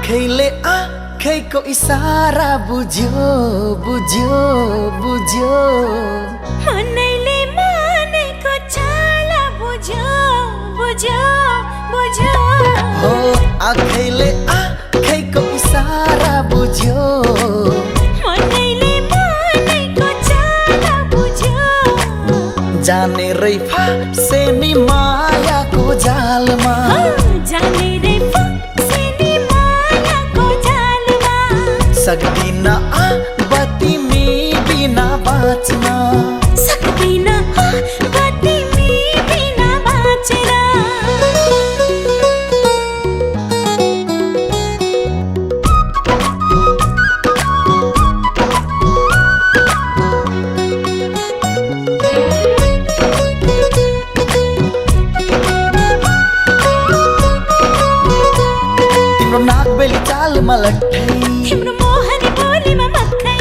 आँखैले आँखैको इसारा बुझ्यो बुझ्यो बुझ्यो मनैले मनेको चाल बुझ्यो बुझ्यो बुझ्यो हो आँखैले आँखैको इसारा बुझ्यो मनैले मनेको चाल बुझ्यो जाने रै फासे नि मायाको जालमा जाने रै फासे नि मायाको जालमा सक्दिन अब तिमी बिना बाँच्न सक्दिन अब तिमी बिना बाँचेर तिम्रो नाकबेली चालमा लट्ठै तिम्रो मोहनी बोलीमा मक्खै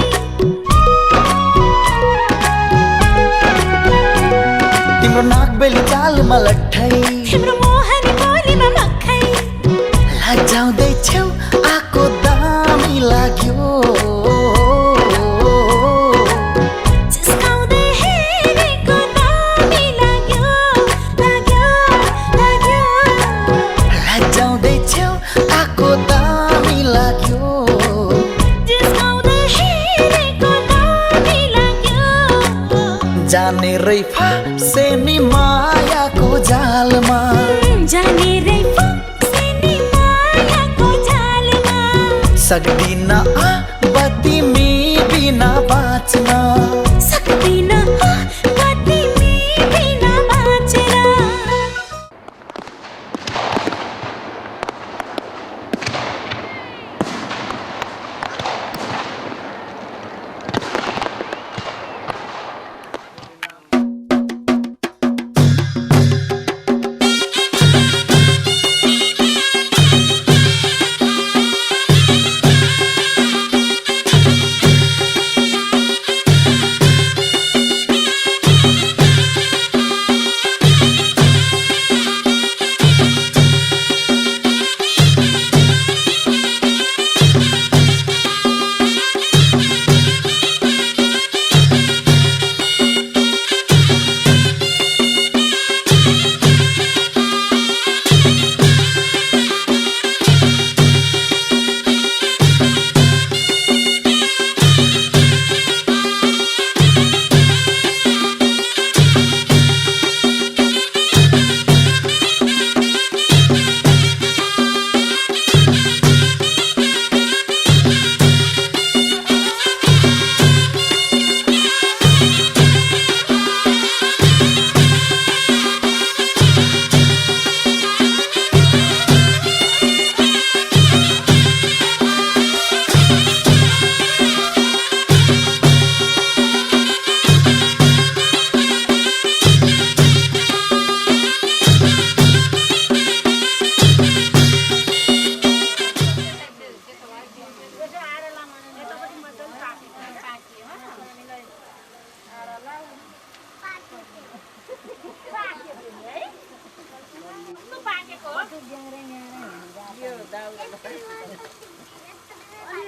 तिम्रो नाकबेली चालमा लट्ठै तिम्रो मोहनी बोलीमा मक्खै लजाउँदै छेउ आको दामी लाग्यो जिस्काउँदै हेरेको दामी लाग्यो लाग्यो लाग्यो लजाउँदै छेउ आको दामी लाग्यो जिस्काउँदै हेरेको दामी लाग्यो जाने रै फासे नि मायाको जालमा जाने रै फासे नि मायाको जालमा सक्दिन अब तिमी बिना बाँच्न सक्दिन अब तिमी बिना बाँचेर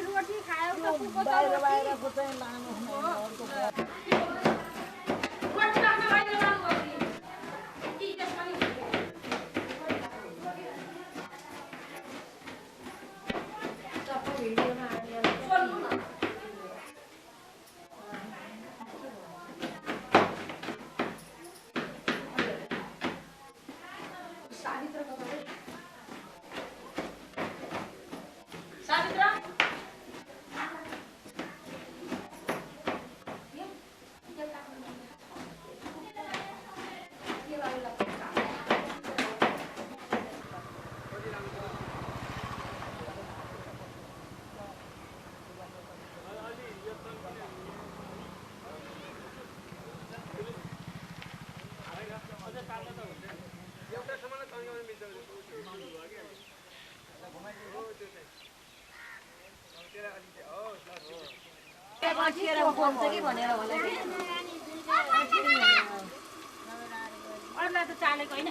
रोटी खायो बाहिरको चाहिँ लानु अरूलाई त चालेको होइन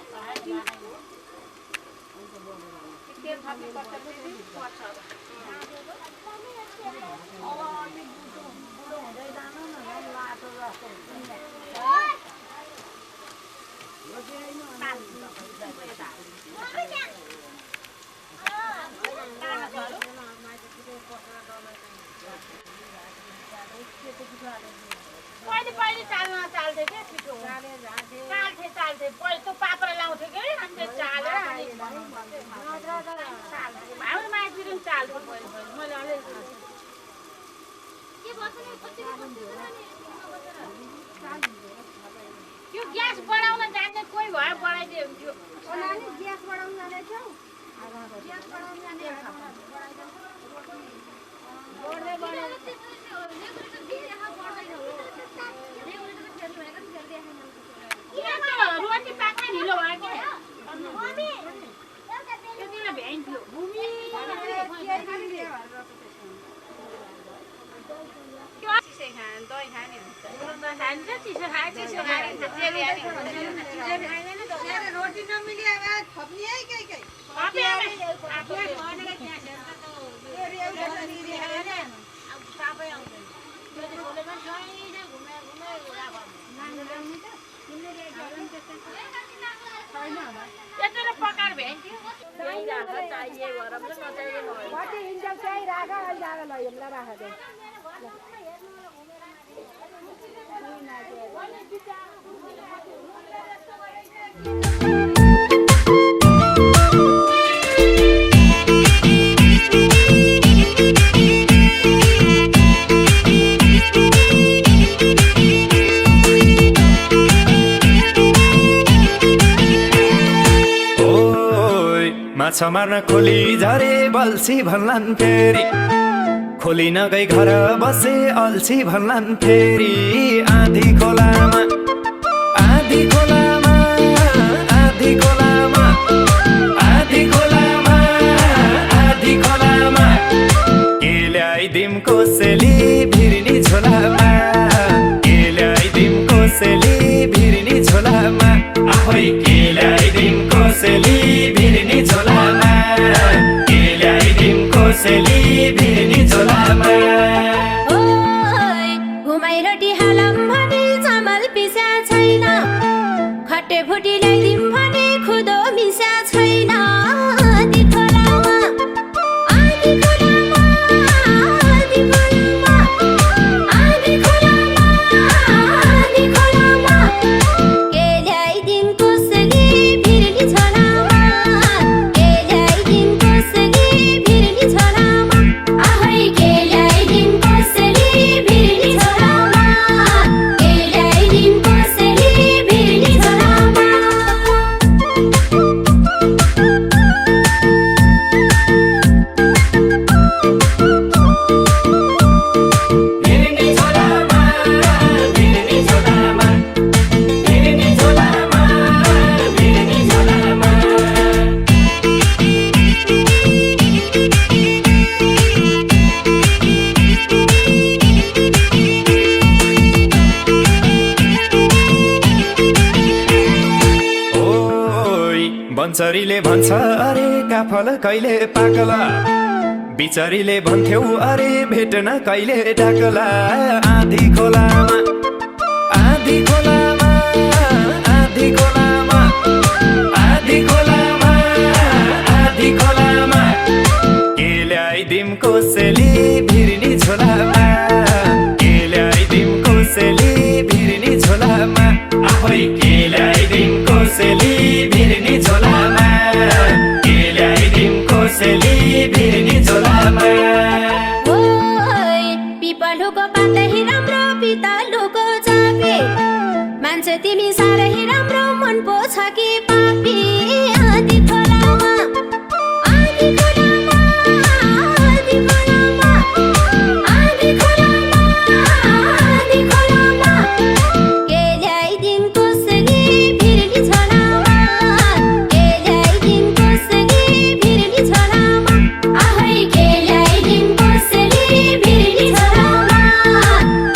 पहिले चाल्थे के छिटो चाल्थे पहिले त्यो पात्र लाउँथ्यो के अनि चालेर हाम्रो माइतीले पनि चाल्थ्यो पहिले मैले अलिअलि त्यो ग्यास बढाउन जान्ने कोही भए बढाइदियो हुन्थ्यो ग्यास बढाउन जानेछौ ग्यास बढाउन जाने रोटी पाक्न ढिलो भयो के त्यतिमा भ्याइन्थ्यो रोटी नमिली थप्ने है के यत्रो पकाएर भ्याइन्थ्यो चाहिए भएर पनि नचाहिए कति इन्जल चाहिँ राख अहिले जाँदा ल हेर्ला राख दे माछा मार्न खोली झरे बल्छी भन्लान् फेरि खोली नगई घर बसे अल्छी भन्लान् फेरि आधी खोलामा आधी खोलामा आधी खोलामा आधी खोलामा आधी खोलामा के ल्याइदिम कोसेली भिर्नी झोलामा के ल्याइदिम कोसेली भिर्नी झोलामा आफै के ल्याइदिम कोसेली भिर्नी झोलामा के ल्याइदिम कोसेली भिर्नी झोलामा घुमाइ रोटी हालम भने चामल पिसा छैन खट्टे फुटी ल्याइदिम भने खुदो मिसा छैन आधी खोलामा आधी खोलामा आधी खोलामा आधी खोलामा आधी खोलामा के ल्याइदिम कोसेली भिर्नी झोलामा के ल्याइदिम कोसेली भिर्नी झोलामा आफै के ल्याइदिम कोसेली भिर्नी झोलामा के ल्याइदिम कोसेली भिर्नी झोलामा भिर्नी झोलामा भिर्नी झोलामा भिर्नी झोलामा भिर्नी झोलामा ओइ बन्चरीले भन्छ अरे काफल कहिले पाकला बिचरीले भन्थ्यौ अरे भेट्न कहिले डाकला आधी खोलामा आधी खोलामा आधी खोलामा आधी खोलामा आधी खोलामा के ल्याइदिम कोसेली भिर्नी झोलामा के ल्याइदिम कोसेली भिर्नी झोलामा आफै के ल्याइदिम कोसेली भिर्नी झोलामा के ल्याइदिम कोसेली भिर्नी झोलामा ओइ पिपलुको पातै राम्रो पितलुको चापे मान्छे तिमी साह्रै राम्रो मन पो छ कि पापी आधी खोलामा आधी खोलामा आधी खोलामा आधी खोलामा आधी खोलामा के ल्याइदिम कोसेली भिर्नी झोलामा के ल्याइदिम कोसेली भिर्नी झोलामा आफै के ल्याइदिम कोसेली भिर्नी झोलामा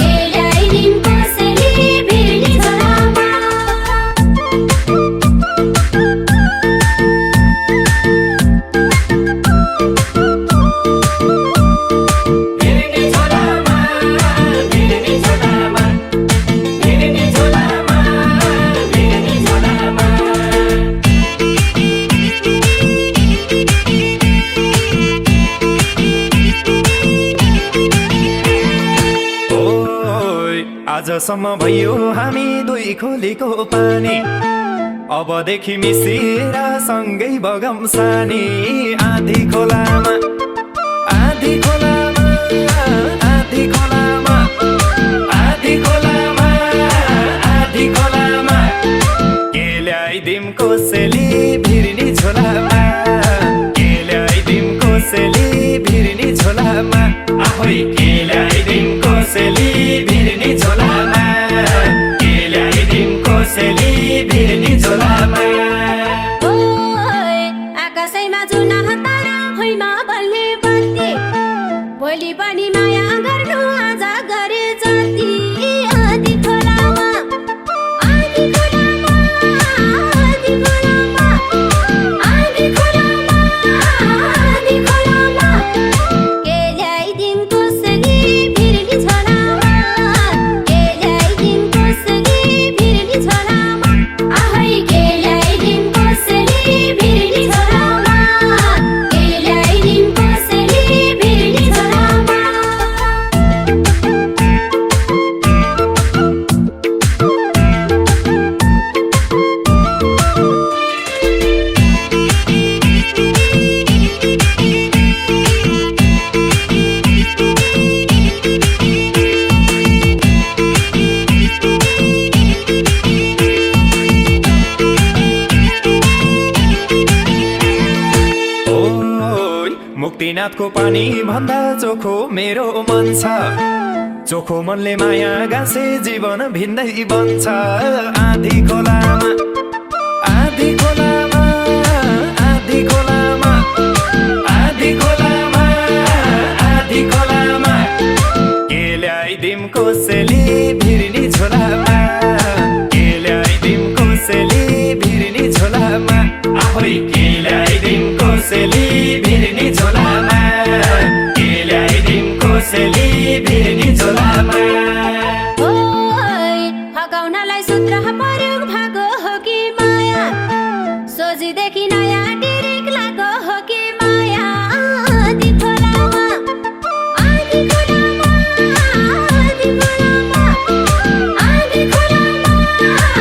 के ल्याइदिम कोसेली भिर्नी झोलामा आजसम्म भयो हामी दुई खोलीको पानी अबदेखि मिसिएर सँगै बगम सानी आधी खोलामा आधी खोलामा आधी खोलामा आधी खोलामा आधी खोलामा के ल्याइदिम कोसेली भिर्नी झोलामा के ल्याइदिम कोसेली भिर्नी झोलामा आहोइ के ल्याइदिम कोसेली भिर्नी झोलामा के ल्याइदिम कोसेली भिर्नी झोलामा आकाशैमा जुन तारा भुइँमा बल्ने बत्ती भोलि पनि माया गर्नु आज गरे जति आधी खोलामा आधी खोलामा आधी खोलामा आधी खोलामा आधी खोलामा के ल्याइदिम कोसेली भिर्नी झोलामा के ल्याइदिम कोसेली भिर्नी झोलामा आहोइ के ल्याइदिम कोसेली भिर्नी झोलामा के ल्याइदिम कोसेली भिर्नी झोलामा ओइ मुक्तिनाथको पानी भन्दा चोखो मेरो मन छ चोखो मनले माया गाँसे जीवन भिन्दै बन्छ आधी खोलामा आधी खोलामा आधी खोलामा आधी खोलामा आधी खोलामा के ल्याइदिम कोसेली भिर्नी झोलामा के ल्याइदिम कोसेली भिर्नी झोलामा आहोइ के ल्याइदिम कोसेली भिर्नी झोलामा के ल्याइदिम कोसेली भिर्नी झोलामा ओइ फकाउनलाई सूत्र प्रयोग भएको हो कि माया सोझीदेखि नयाँ डिरिक लागो हो कि माया आधी खोलामा आधी खोलामा आधी खोलामा आधी खोलामा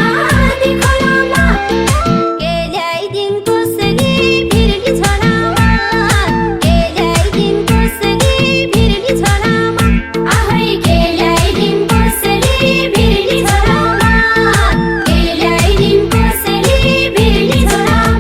आधी खोलामा के ल्याइदिम कोसेली भिर्नी झोलामा के ल्याइदिम कोसेली भिर्नी झोलामा आहोइ के ल्याइदिम कोसेली भिर्नी झोलामा के ल्याइदिम कोसेली भिर्नी झोलामा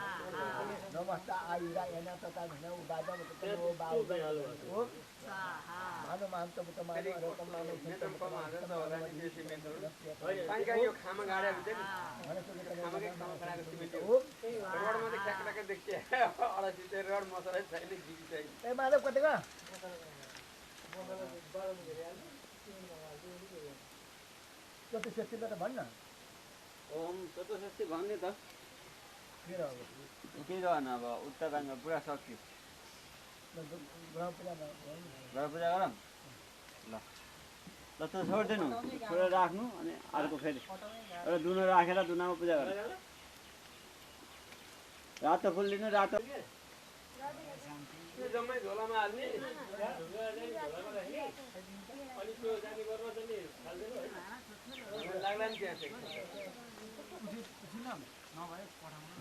नमस्ता आयुरा एना तथा धनौ बाजा मतलब बाउ यो खामा गाडा हुन्छ नि खामाकै खामा खडाको सिमेन्ट हो रोडमा त क्याकटाकै देखिए अडसी चाहिँ रोड मसला छैन गिटी चाहिँ ए माधव कतिको चतुष्ठी त भन्न ओम चतुष्ठी भन्ने त के गर्नु अब उत्तरायणमा पुरा सक्यो घर पूजा गरौँ ल ल त छोड्दैन छोडेर राख्नु अनि अर्को फेरि एउटा दुनो राखेर दुनामा पूजा गर्नु रातो फुल लिनु रातो जम्मै झोलामा हाल्ने अनि त्यो जाने गर्नु छ नि लाग्ला नि त्यहाँ चाहिँ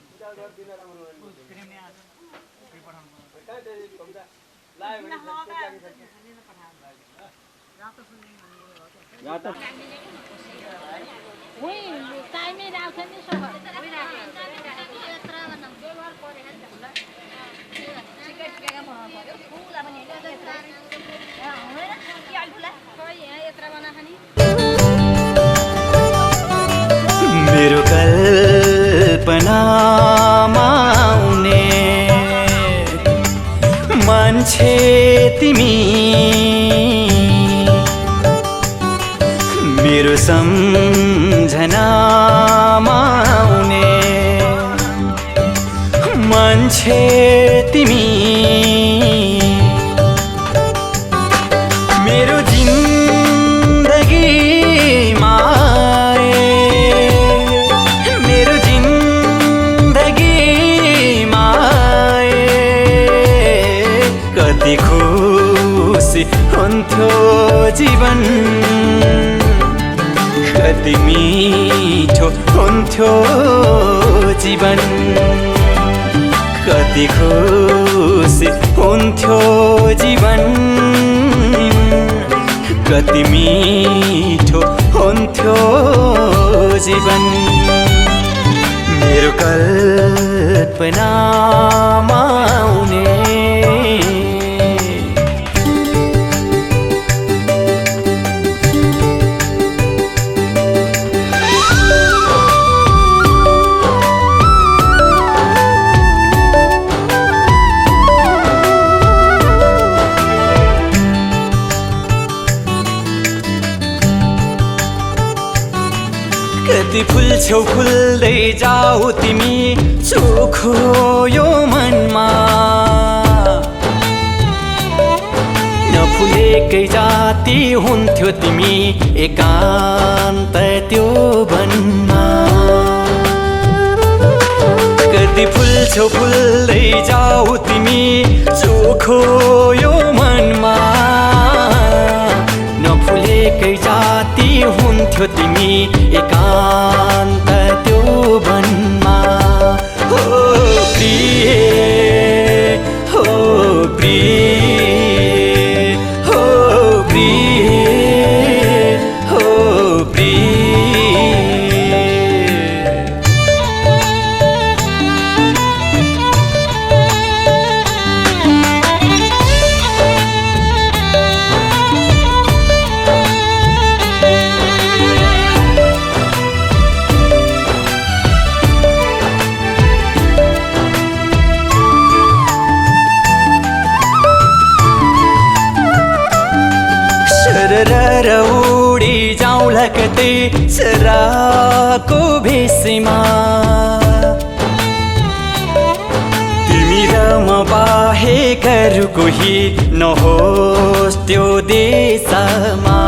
पूजा गर्दिन राम्रो कहाँ चाहिँ हुन्छ लायो भने रातो टाइमै राख्छ नि सब मेरो कल्पनामा आउने मान्छे तिमी मेरो सम्झनामा आउने मान्छे तिमी मेरो जिन्दगीमा मेरो जिन्दगीमा कति खुसी हुन्थ्यो जीवन कति मिठो हुन्थ्यो जीवन कति खुसी हुन्थ्यो जीवन कति मिठो हुन्थ्यो जीवन मेरो कल्पनामा आउने कति फुल छेउ फुल्दै जाऊ तिमी चोखो यो मनमा नफुलेकै जाति हुन्थ्यो तिमी एकान्त त्यो वनमा कति फुल छेउ फुल्दै जाऊ तिमी चोखो यो मनमा नफुलेकै जाति हुन्थ्यो तिमी एकान्त त्यो वनमा हो प्रिय हो प्रिय हो प्रिय हो प्रिय सरर उडी जाउँला कतै चराको भेषमा तिमी र म बाहेक अरू कोही नहोस् त्यो देशमा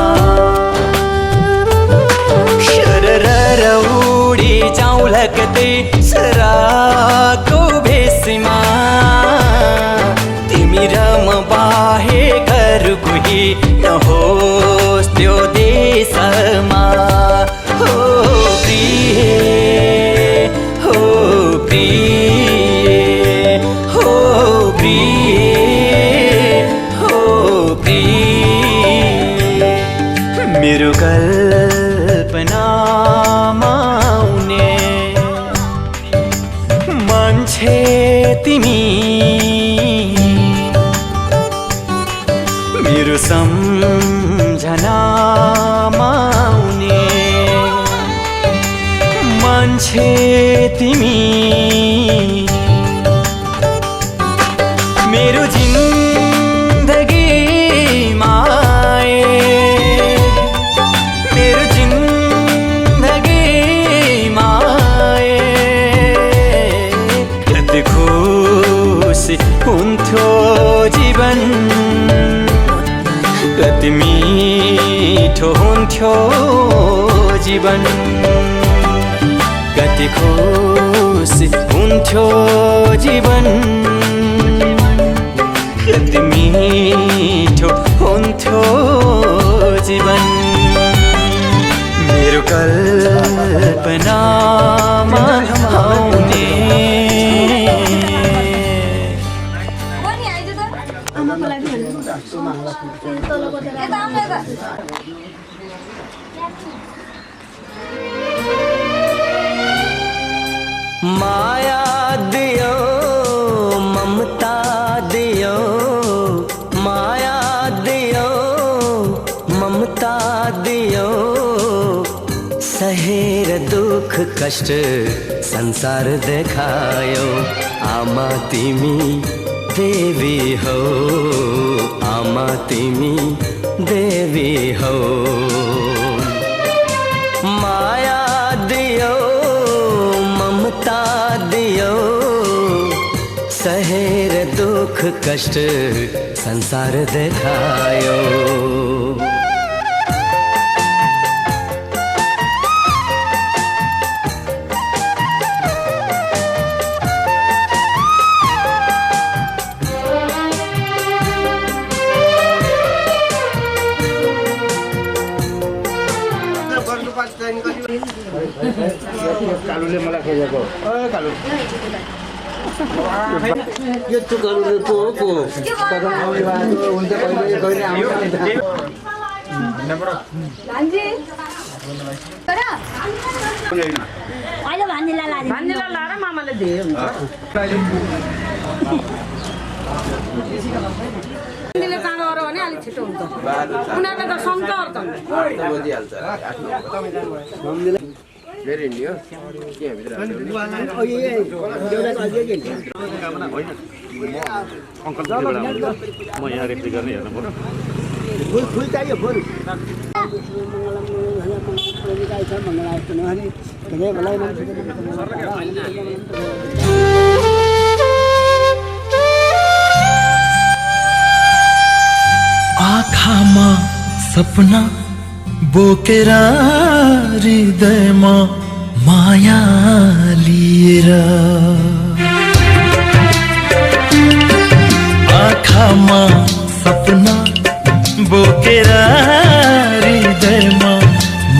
सरर उडी जाउँला कतै चराको भेषमा तिमी र म बाहेक अरू कोही नहोस् त्यो देशमा हो प्रिय हो प्रिय हो प्रिय हो प्रिय मेरो कल्पनामा आउने मान्छे तिमी मेरो सम्झनामा आउने मान्छे तिमी मेरो जिन्दगीमा आए मेरो जिन्दगीमा आए कति खुसी हुन्थ्यो जीवन कति मिठो हुन्थ्यो जीवन कति खुसी हुन्थ्यो जीवन कति मिठो हुन्थ्यो जीवन मेरो कल्पनामा आउने आमाको लागि माया दियो ममता दियो माया दियो ममता दियो सहेर दुख कष्ट संसार देखायो आमा तिमी देवी हो आमा तिमी देवी हो माया दियो ममता दियो सहेर दुख कष्ट संसार देखायो कालुले मलाई खोजेको कालु यो त कालुले को को कता आउने भएको हुन्छ कहिले कहिले आउँछ भान्जी तर अहिले भान्जीलाई लादे भान्जीलाई लाएर मामाले दिए हुन्छ भान्जीले चाँडो गऱ्यो भने अलिक छिटो हुन्छ उनीहरूले त सन्चर त बुझिहाल्छ भेरी हिन्दी हो के भित्र म यहाँ रेफ्री गर्ने हेर्नु पर्यो फुल चाहियो फुल आँखामा सपना बोकेर हृदयमा माया लिएर आँखामा सपना बोकेर हृदयमा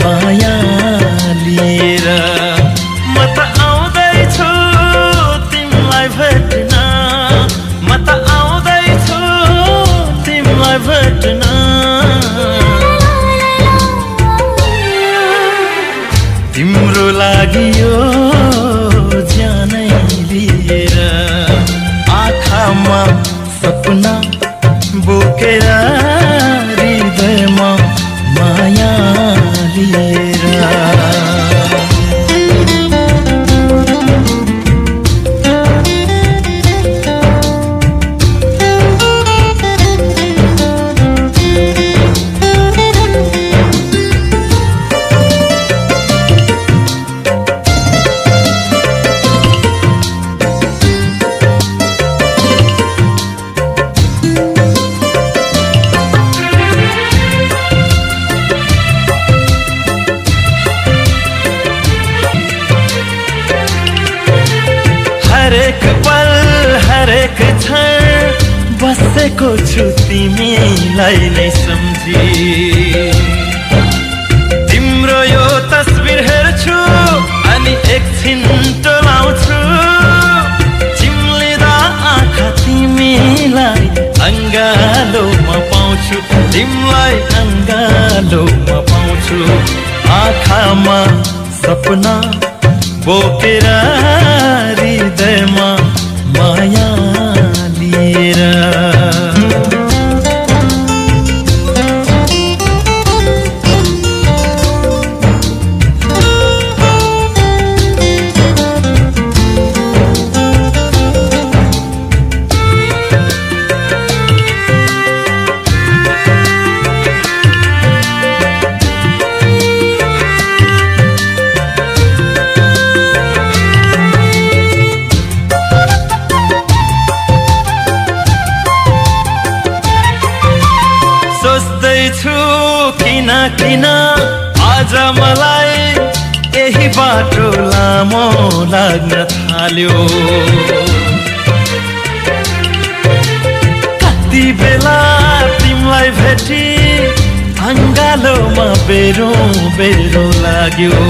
माया लिएर म त आउँदैछु तिमीलाई भेट्न म त आउँदैछु तिमीलाई भेट्न तिम्रो लागि यो ज्यानै लिएर आँखामा सपना बोकेर हृदयमा माया लिएर हरेक पल हरेक क्षण बसेको छु तिमीलाई नै सम्झी तिम्रो यो तस्बिर हेर्छु अनि एकछिन टोलाउँछु चिम्लिँदा आँखा तिमीलाई अङ्गालोमा पाउँछु तिमीलाई अङ्गालोमा पाउँछु आँखामा सपना बोकेर हृदयमा माया लिएर आउँदैछु किन किन आज मलाई यही बाटो लामो लाग्न थाल्यो कति बेला तिमीलाई भेटी अङ्गालोमा बेरो बेरो लाग्यो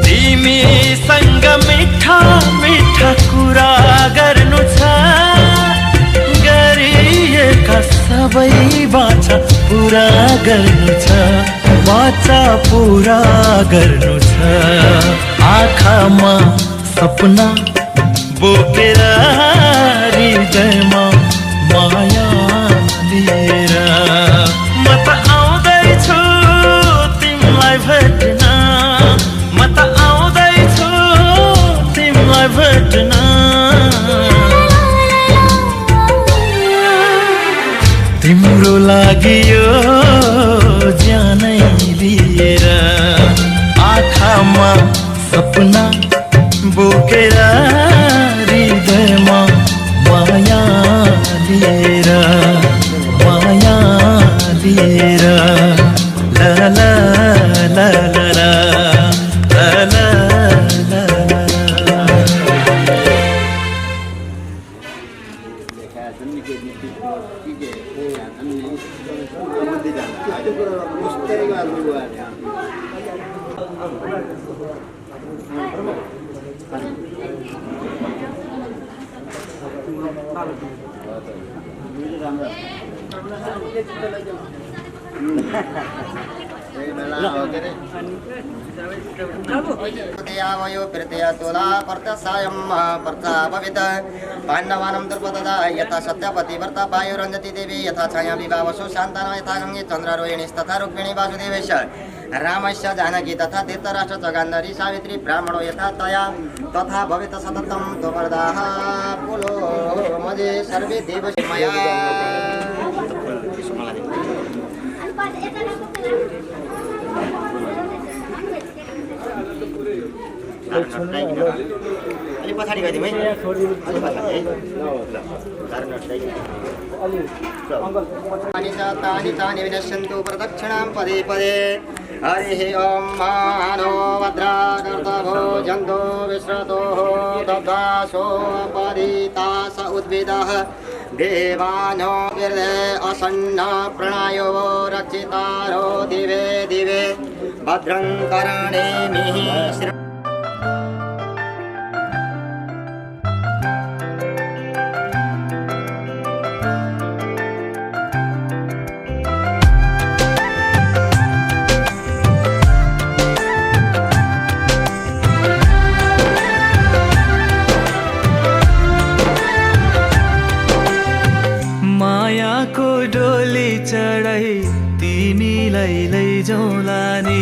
तिमीसँग मिठा मिठा कुरा गर्नु छ गरिएका सबै बाचा पुरा गर्नु छ बाचा पुरा गर्नु छ आँखामा सपना बोकेर हृदयमा माया लिएर म त आउँदैछु तिमीलाई भेट्न म त आउँदैछु तिमीलाई भेट्न तिम्रो लागि यो ज्यानै लिएर आँखामा सपना बोकेर हृदयमा माया लिएर ला ला ला ला ला ला ला वयो प्रत्यय तुला पर्तसायं पर्तापवित पाण्डवानां दुर्पददा यथा सत्यपति व्रता वायुरञ्जति देवी यथा छाया विभावसु शान्तना यथा गङ्गे चन्द्ररोहिणीस्तथा रुक्मिणी वासुदेवश्च रामस्य जानकी तथा धृतराष्ट्र च गान्धारी सावित्री ब्राह्मणो यथा तया तथा भवेत् सततं त्वपर्दाः पुलो मजे सर्वे देवमया अलि पछाडि गइदिउँ है अलि पछाडि तानि तानि विनश्यन्तु प्रदक्षिणां पदे पदे हरिः ॐ मानो भद्राकर्तभो जन्तो विश्रतो दब्धासो परितास उद्भिदः देवानो वीर्ये असन्न प्रणायो रक्षितारो दिवे दिवे भद्रं करणेमिः मायाको डोली चढाई तिमीलाई लैजाउँला नि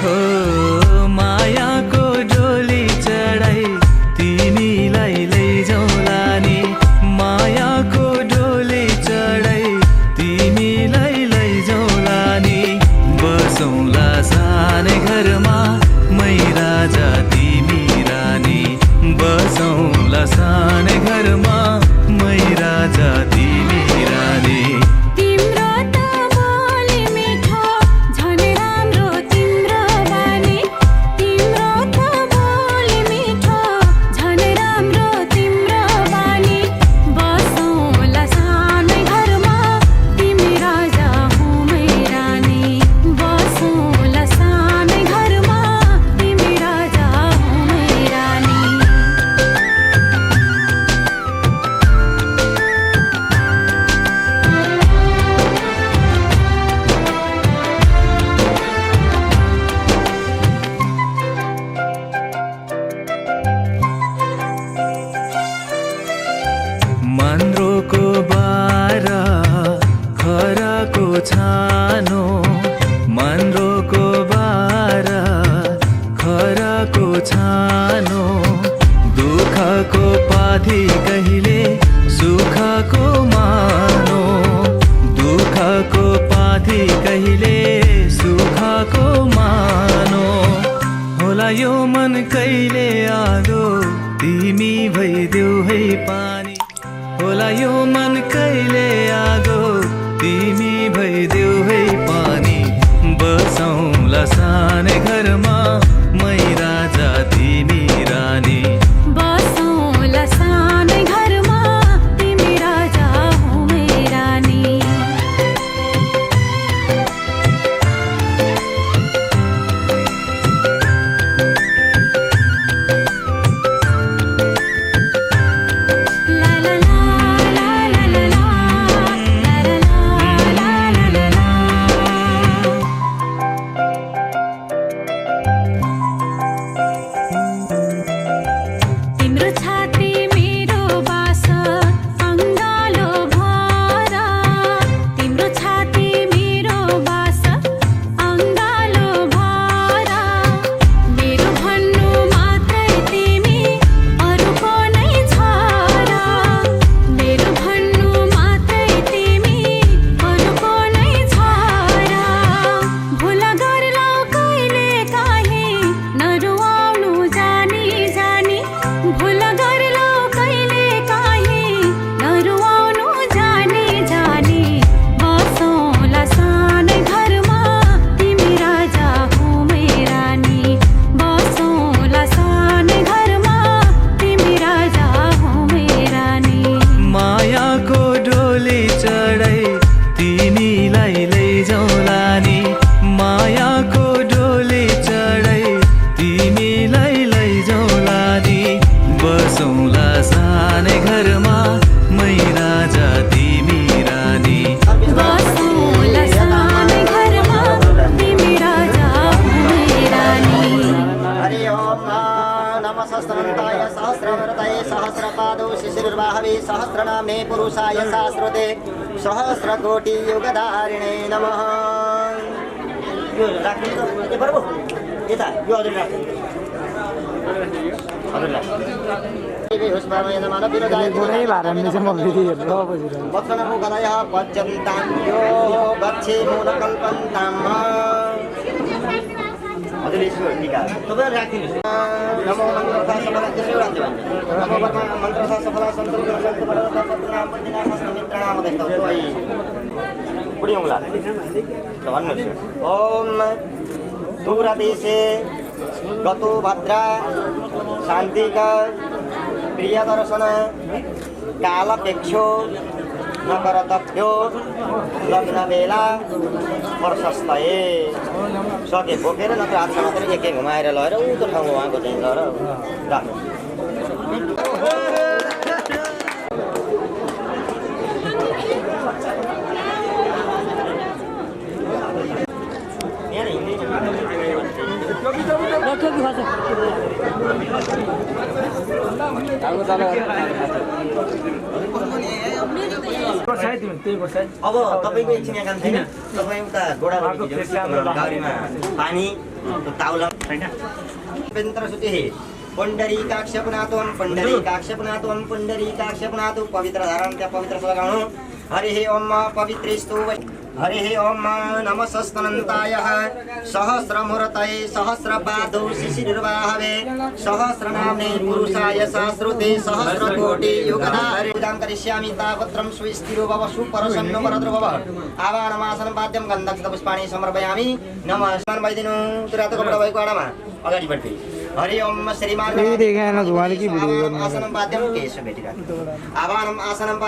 हो मायाको डोली चढाई तिमीलाई लैजाउँला नि मायाको डोली चढाई तिमीलाई लैजाउँला नि बसौँला सानै घरमा मै राजा तिमी रानी बसौँला सानै घरमा मै राजा तिमी रानी तिम्रो त बोली मिठो झन् राम्रो तिम्रो बानी तिम्रो त बोली मिठो झन् राम्रो तिम्रो बानी बसौँला सानै घरमा तिमी राजा हुँ मै रानी बसौँला सानै घरमा तिमी राजा हुँ मै रानी मन्द्रोको बारा खराको छानो मन्द्रोको बारा खराको छानो दुःखको पाथी कहिले सुखको मानो दुःखको पाथी कहिले सुखको मानो होला यो मन कहिले आदो तिमी भइदेऊ है पानी होला यो मन कहिले आगो तिमी भइदेऊ है पानी बसौँला सानै घरमा मै राजा तिमी रानी बसौँला सानै घरमा तिमी राजा हो मै रानी ला ला ला ला ला ला ला ला ला ला ला तिम्रो छाती मेरो बास अङ्गालो भर तिम्रो छाती मेरो बास अङ्गालो भर मेरो भन्नु मात्रै तिमी अरूको नै छ र मेरो भन्नु मात्रै तिमी अरूको नै छ र भुल गर्लौ कहिले काहीँ नरुवाउनु जानी जानी भुल गर्लौ कहिले काहीँ नरुवाउनु जानी जानी बसौँला सानै घरमा तिमी राजा हो मै रानी बसौँला सानै घरमा तिमी राजा हो मै रानी मायाको डोली चढाइ तिमीलाई लैजाउँला नि मायाको डोली चढाइ तिमीलाई लैजाउँला नि बसौँला सानै घरमा मै राजा तिमी रानी बसौँला सानै घरमा तिमी राजा हो मै रानी हरि ओम नमः सहस्रनामाय सहस्रवरताय सहस्रपादौ शिशिर्वाहवे सहस्रनामे पुरुषाय सहस्रते सहस्रकोटि युगधारिणे नमः यो राख्नु त ए बरबो यता यो हजुर राख्नु हजुर राख्नु हुस्मामय नमः विरजाय गुणै भारन्ने चाहिँ म फेरि हेरेर बसिरहेको वचनको गदयः पच्यन्तां यो गच्छे मूलकल्पन्तां हजुर यसो टीका तपाईहरु राखिदिनुस् नमो मन्त्रथा सफला त्यसो राख्दै भन्नु नमो मन्त्रथा सफला सन्तुलन सन्तु बलवता सत्नाम पदिना हस्तमित्रणाम देख्छौ ओइ पुडी औँला भन्नुस् ओम दूरदेशे गतो भद्रा शान्तिका प्रियदर्शन कालपेक्षो नकरतभ्यो लग्न बेला प्रशस्तए सके बोकेर नत्र हातमा मात्रै एक घुमाएर लगेर उतो ठाउँमा उहाँको चाहिँ लगेर राख्नु अब तपाईँको एकछिन यहाँ काम छैन तपाईँ उता गोडामा पानी ताउला छैन पुण्डरीकाक्षपुनातोम पुण्डरीकाक्षपुनातोम पुण्डरीकाक्षपुनातो पवित्र धारण त्यहाँ पवित्र लगाउनु हरि ओम पवित्रेस्तु हरि ओम नमस्तनन्ताय सहस्रमूर्तये सहस्रपादौ शिशिर्वाहवे सहस्रनाम्ने पुरुषाय सहस्रते सहस्रकोटि युगधारे पूजां करिष्यामि तावत्रं स्वस्थिरो भव सुप्रसन्नो वरद्रो भव आवाहनमासनं पाद्यं गन्धं पुष्पाणि समर्पयामि नमः स्नान भइदिनु तुरातो कपडा भएको आडामा अगाडिपट्टि हरि ओम श्रीमान आसनं पाद्यं केशव भेटिराख्नु आवाहनम् आसनं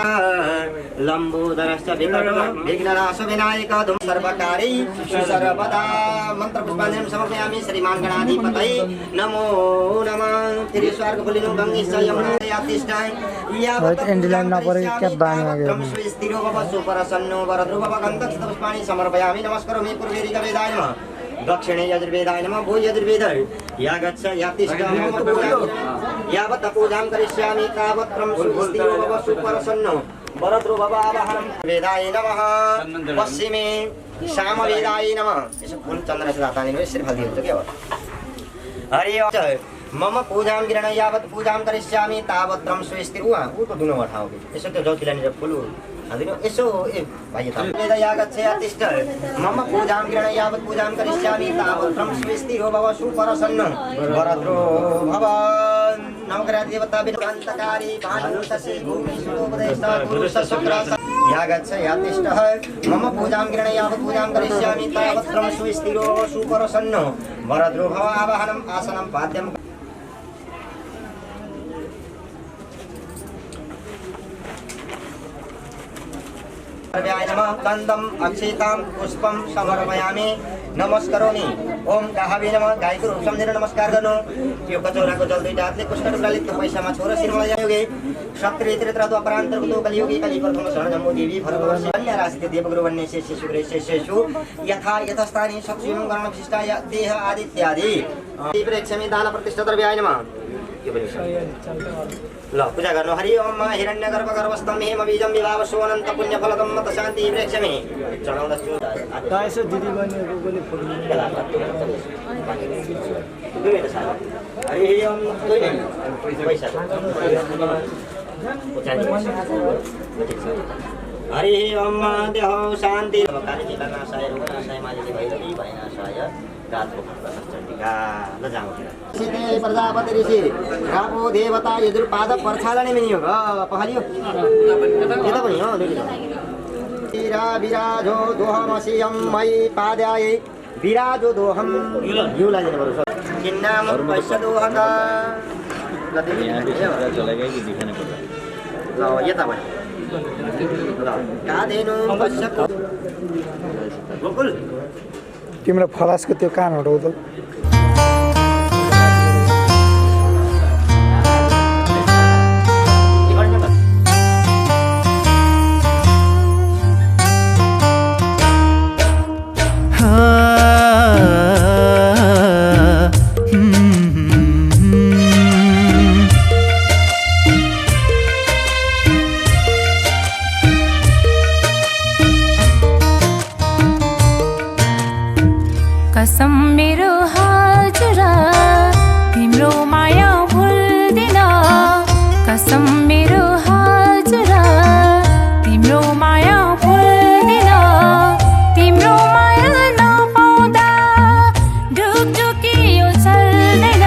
लम्बोदरश्च विघ्ननाश विनायक धुम सर्वकारी सर्वदा मन्त्र पुष्पाञ्जलिं समर्पयामि श्रीमान गणाधिपतये नमो नमः फेरि स्वर्ग बोलिनु गङ्गेश यमुना यातिष्ठाय यावत् एन्डलाइन नपरे क्या बानी आगे स्थिरो भव सुप्रसन्नो वरद्रो भव गन्धं पुष्पाणि समर्पयामि नमस्कारोमि पूर्वेरिक वेदाय नमः दक्षिणे यजुर्वेदाय नमः भू यजुर्वेद या गच्छ यातिष्ठ यावत् पूजां करिष्यामि तावत्रं सुस्थिरो भव सुप्रसन्नो वरद्रो भव आवाहनं वेदाय नमः पश्चिमे सामवेदाय नमः यसो फुल चन्द्र से जाता नहीं यसरी फल दिन्छ के हो हरि मम पूजां गिरण यावत् पूजां करिष्यामि तावत्रं सुस्थिर उहाँ उ त दुनो उठाओगे यसो त्यो जतिलानी फुल हालिदिनु यसो ए भाइ त वेद या गच्छ यातिष्ठ मम पूजां गिरण यावत् पूजां करिष्यामि तावत्रं सुस्थिरो भव सुप्रसन्न वरद्रो भव नवग्रह देवता विनोदन्तकारी भानुषसि भूमि सुरोपदेशा पुरुष शुक्र यागच्छ यातिष्ठः मम पूजां गृह्ण यावत् पूजां करिष्यामि तावत् ब्रह्मसु स्थिरो सुप्रसन्नो वरद्रो भव आवाहनम् आसनं पाद्यम् गन्धम् अक्षितां पुष्पं समर्पयामि नमस्करोमि ओम गाहाबी नमः गाईको रूप सम्झेर नमस्कार गर्नु यो कचौराको जल दुईटा हातले कुष्ठ टुक्राले त्यो पैसामा छोरा शिरमला जायोगे सत्रि त्रित्रादो अपरान्तरको कलियुगी कलि प्रथम शरण जम्मू देवी भरतवर्ष अन्य राशिते देवगुरु वन्य शेष शुक्रे शेषेषु यथा यथास्थानी सक्षिणं गण विशिष्टाय देह आदित्यादि प्रेक्षमी दान प्रतिष्ठा द्रव्याय नमः ल पूजा गर्नु हरि ओम हिरण्यगर्भ गर्भस्थं हेम बीजं विभाव सोनन्त पुण्य फलदं मत शान्ति प्रेक्षमी चढाउँदछु यसो दिदी बहिनीहरुको पनि फोटो हरि ओम पैसा हरि ओम देह शान्ति काली नाशाय रुगनाशाय मालिनी भैरवी भयनाशाय सीते प्रजापति ऋषि रापो देवता यजुर्पाद प्रक्षालने मिनियो पहलियो यता पनि हो वीरा विराजो दोहमसियं मयि पाद्याय विराजो दोहम यो लाग्ने बरु किन्नाम पैसा दोहका ल यता पनि ल काधेनु पश्चात गोकुल तिम्रो फलासको त्यो कान हटाउ त कसम मेरो हजुरा तिम्रो माया भुल्दिन कसम मेरो हजुरा तिम्रो माया भुल्दिन तिम्रो माया नपाउँदा ढुकढुकी यो चल्दैन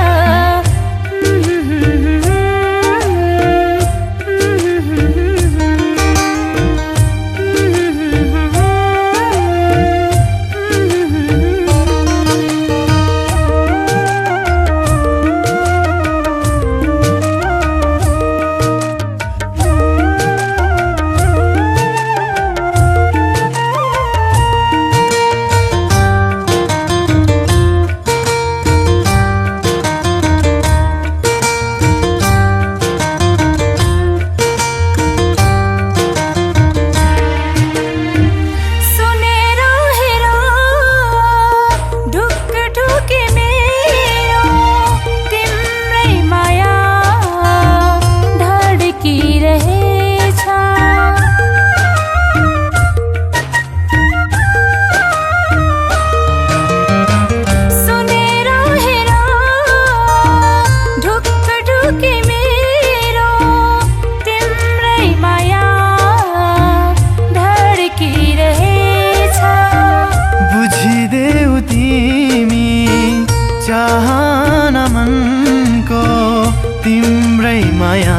तिम्रै माया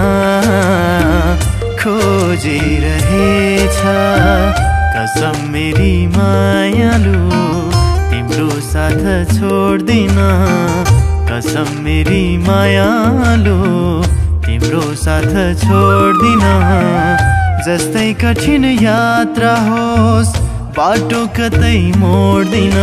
खोजिरहेछ कसम मेरी मायालु तिम्रो साथ छोड्दिन कसम मेरी मायालु तिम्रो साथ छोड्दिन जस्तै कठिन यात्रा होस् बाटो कतै मोड्दिन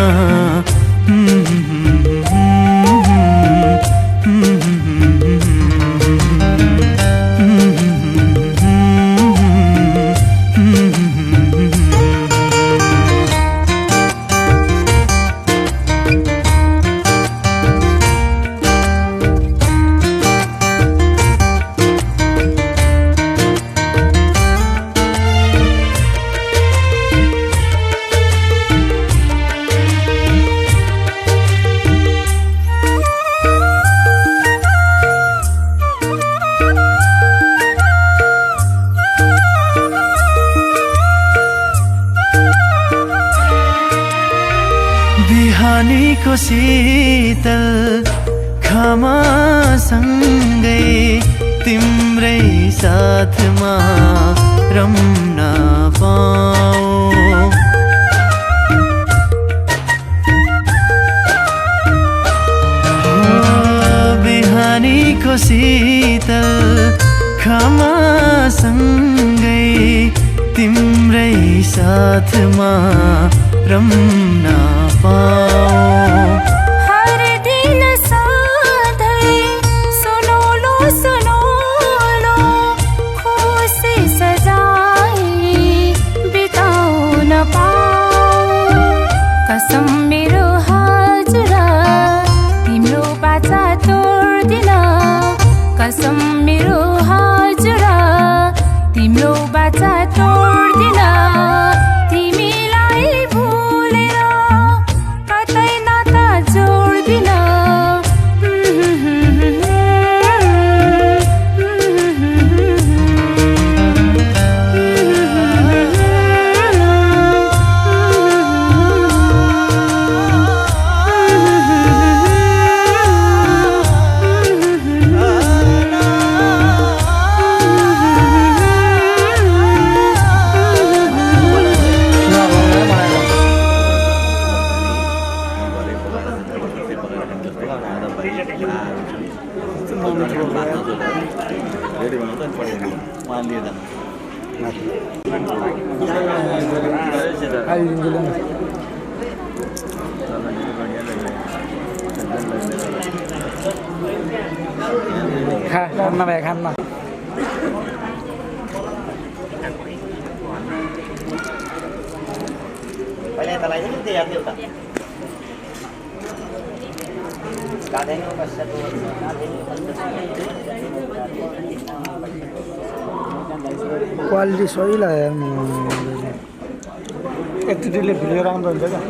बिहानीको शीतल क्षमासँगै तिम्रै साथमा रम्न पाऊँ। बिहानीको शीतल क्षमासँगै तिम्रै साथमा रम्न पाऊँ। हर दिन सधैँ सुनौलो सुनौलो खुसी सजाई बिताउन पाऊँ। कसम मेरो हजुर तिम्रो बाचा तोड्दिन। कसम मेरो हजुर तिम्रो बाचा तोड्दिन। तिमीलाई भुलेर कतै नाता जोड्दिन। खाना भाइ खाना पहिला तलाई नि त्यो याद देऊ त गादैन कसैको क्वालिटी सही लाग्यो यार एकचोटिले भिडियो राम्रो हुन्छ क्या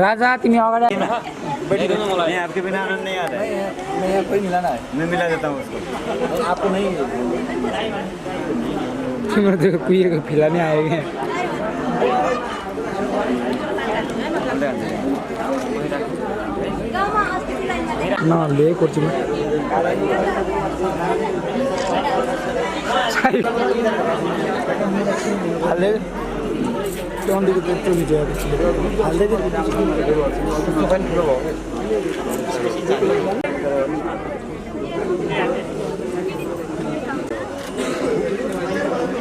राजा तिमी अगाडि नहीं आपके बिना आनंद नहीं आता है। मैं यहाँ कोई मिला ना है मैं मिला देता हूँ उसको। आपको नहीं तिम्रो त्यो कुहिएको फिला नै आयो क्या नले कोर्चीमा हाल्दै त्यहाँदेखि त्यत्रो मिठो हाल्दै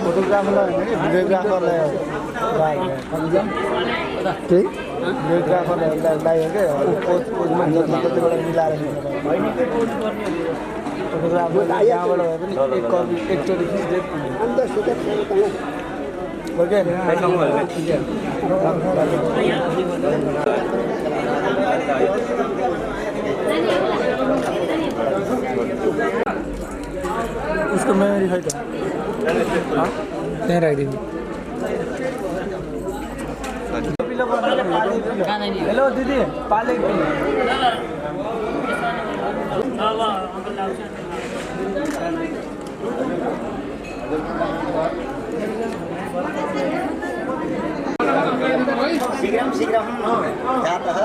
फोटोग्राफरलाई होइन कि भिडियोग्राफरलाई त्यही भिडियोग्राफरलाई लाग्यो क्या पोज पोजमा कतिबाट मिलाएर फोटोग्राफर यहाँबाट भए पनि एकचोटि उसको मेमोरी खै त त्यहीँ राखिदिनु हेलो दिदी पाले शीघ्रं शीघ्रं जातः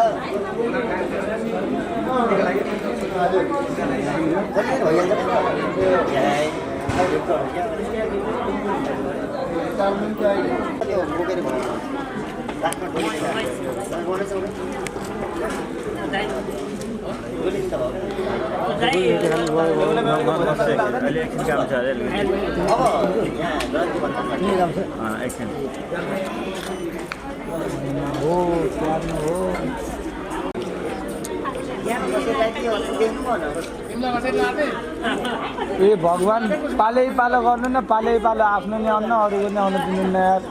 ए भगवान पालै पालो गर्नु न पालै पालो आफ्नो नि आउनु अरूको नि आउनु दिनुहुन्न यार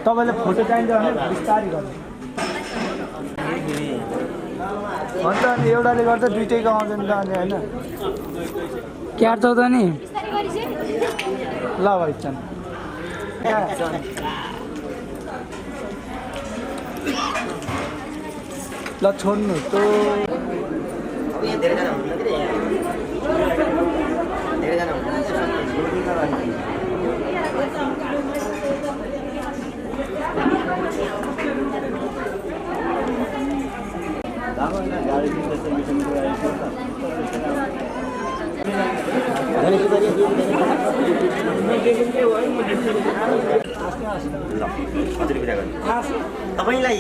तपाईँले फोटो चाहिन्छ भने बिस्तारै गर्नु अन्त अनि एउटाले गर्दा दुइटैको आउँदैन त अनि होइन क्यार त नि ल भाइ चन ल छोड्नु त धेरैजना हुनुहुन्न कि धेरैजना हुनुहुन्छ हजुर बिदा गर्नु तपाईँलाई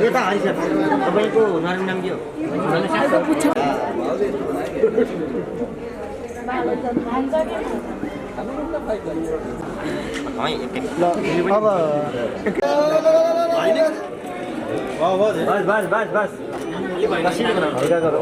यता है सर तपाईँको नाम नाम के हो बस बस बस बस हल्का करो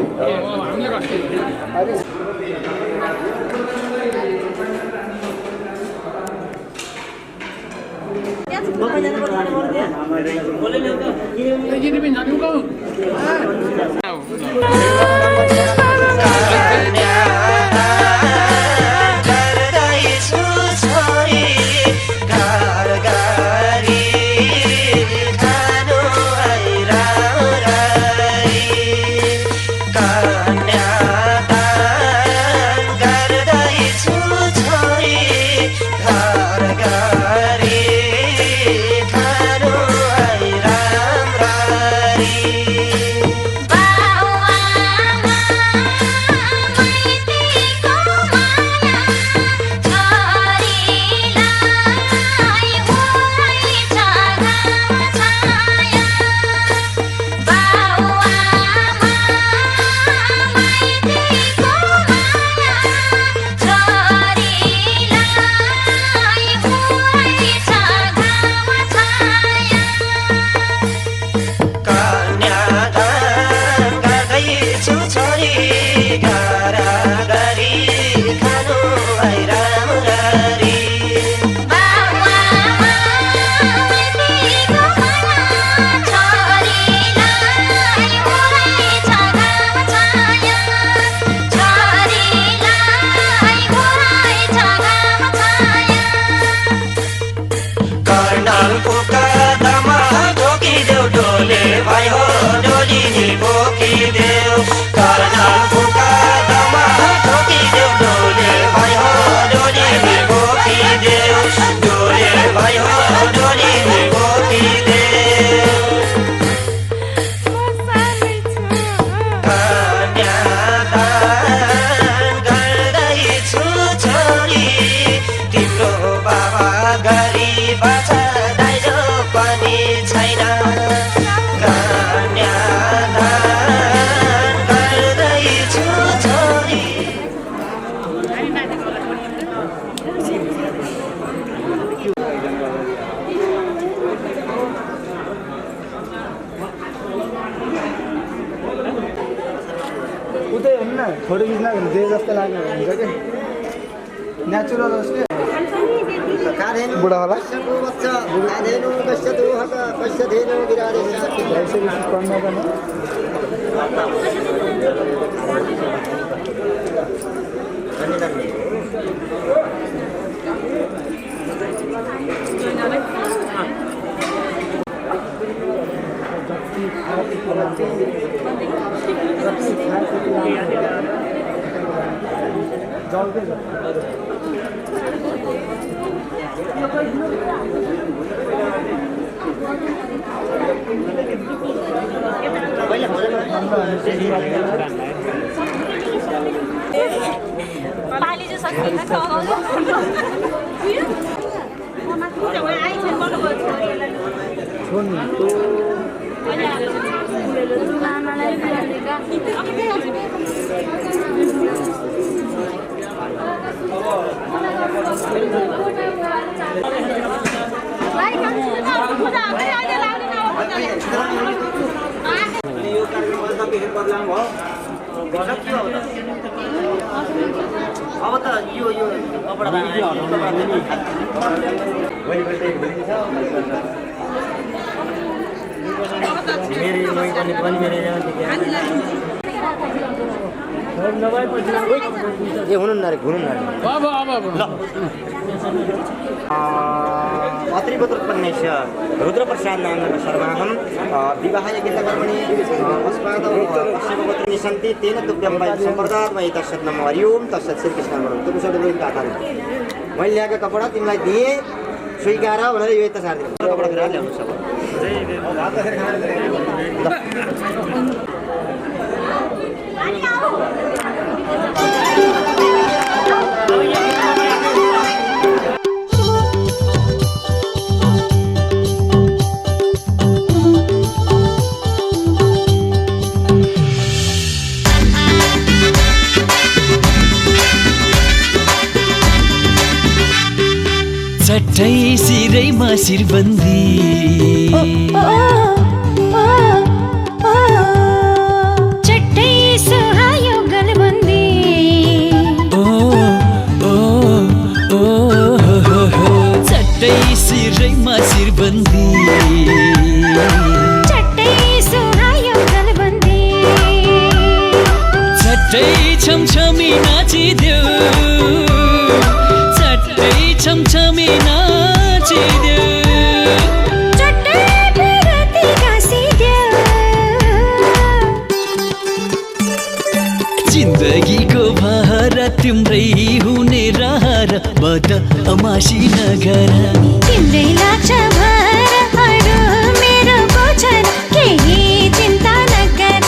फोटो खिच्न जे जस्तो लाग्यो हुन्छ कि नेचुरल होस् कि बुढा होला पाली चाहिँ सकिन अब त यो कपडा मेरे ए हुनु न रे घुनु न ल अत्रिपुत्र परमेश्वर रुद्रप्रसाद नामक शर्माहं विवाहाय गीतकर्मणि अस्मादौ पश्चिमगोत्र निसन्ति तेन तुभ्यं वयं सम्प्रदात् मयि तस्सत् नमो हरि ओम तस्सत् श्रीकृष्ण तुम सबैले गाथा मैले ल्याएको कपडा तिमीलाई दिएँ स्वीकार भनेर यो यता सार्दिनु कपडा फिराएर ल्याउनु चट्टै सिरैमा शिरबन्दी चट्टै सुहायो गलबन्दी चट्टै सिरैमा शिरबन्दी चट्टै सुहायो गलबन्दी चट्टै छमछमी नाचिदेऊ चट्टै छमछमी नाचिदेऊ चट्टै बिरती गाँसिदेऊ जिन्दगीको भार तिम्रै हुने रहर बद अमासी नगर तिम्रै लाग्छ भर अरू मेरो बोझन केही चिन्ता नगर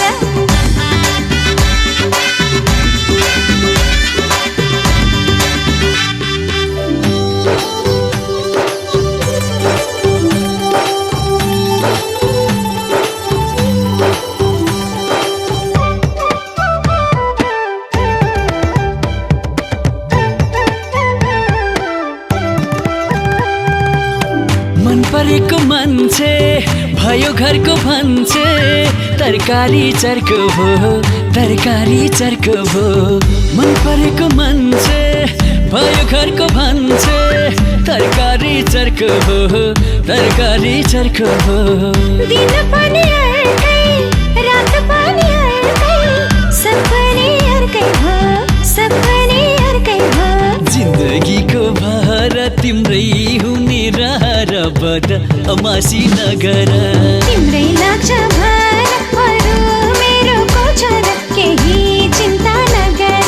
मन परेको मान्छे भयो घरको भन्छे तरकारी चर्को भो तरकारी चर्को भो मन परेको मान्छे भयो घरको भन्छे तरकारी चर्को भो तरकारी चर्को भो दिन पनि अर्कै रात पनि अर्कै सपने अर्कै हो सपने अर्कै हो जिन्दगीको भार तिम्रै हुने रहर बद अमासी नगर तिम्रै लाग्छ भर अरू मेरो कोचर केही चिन्ता नगर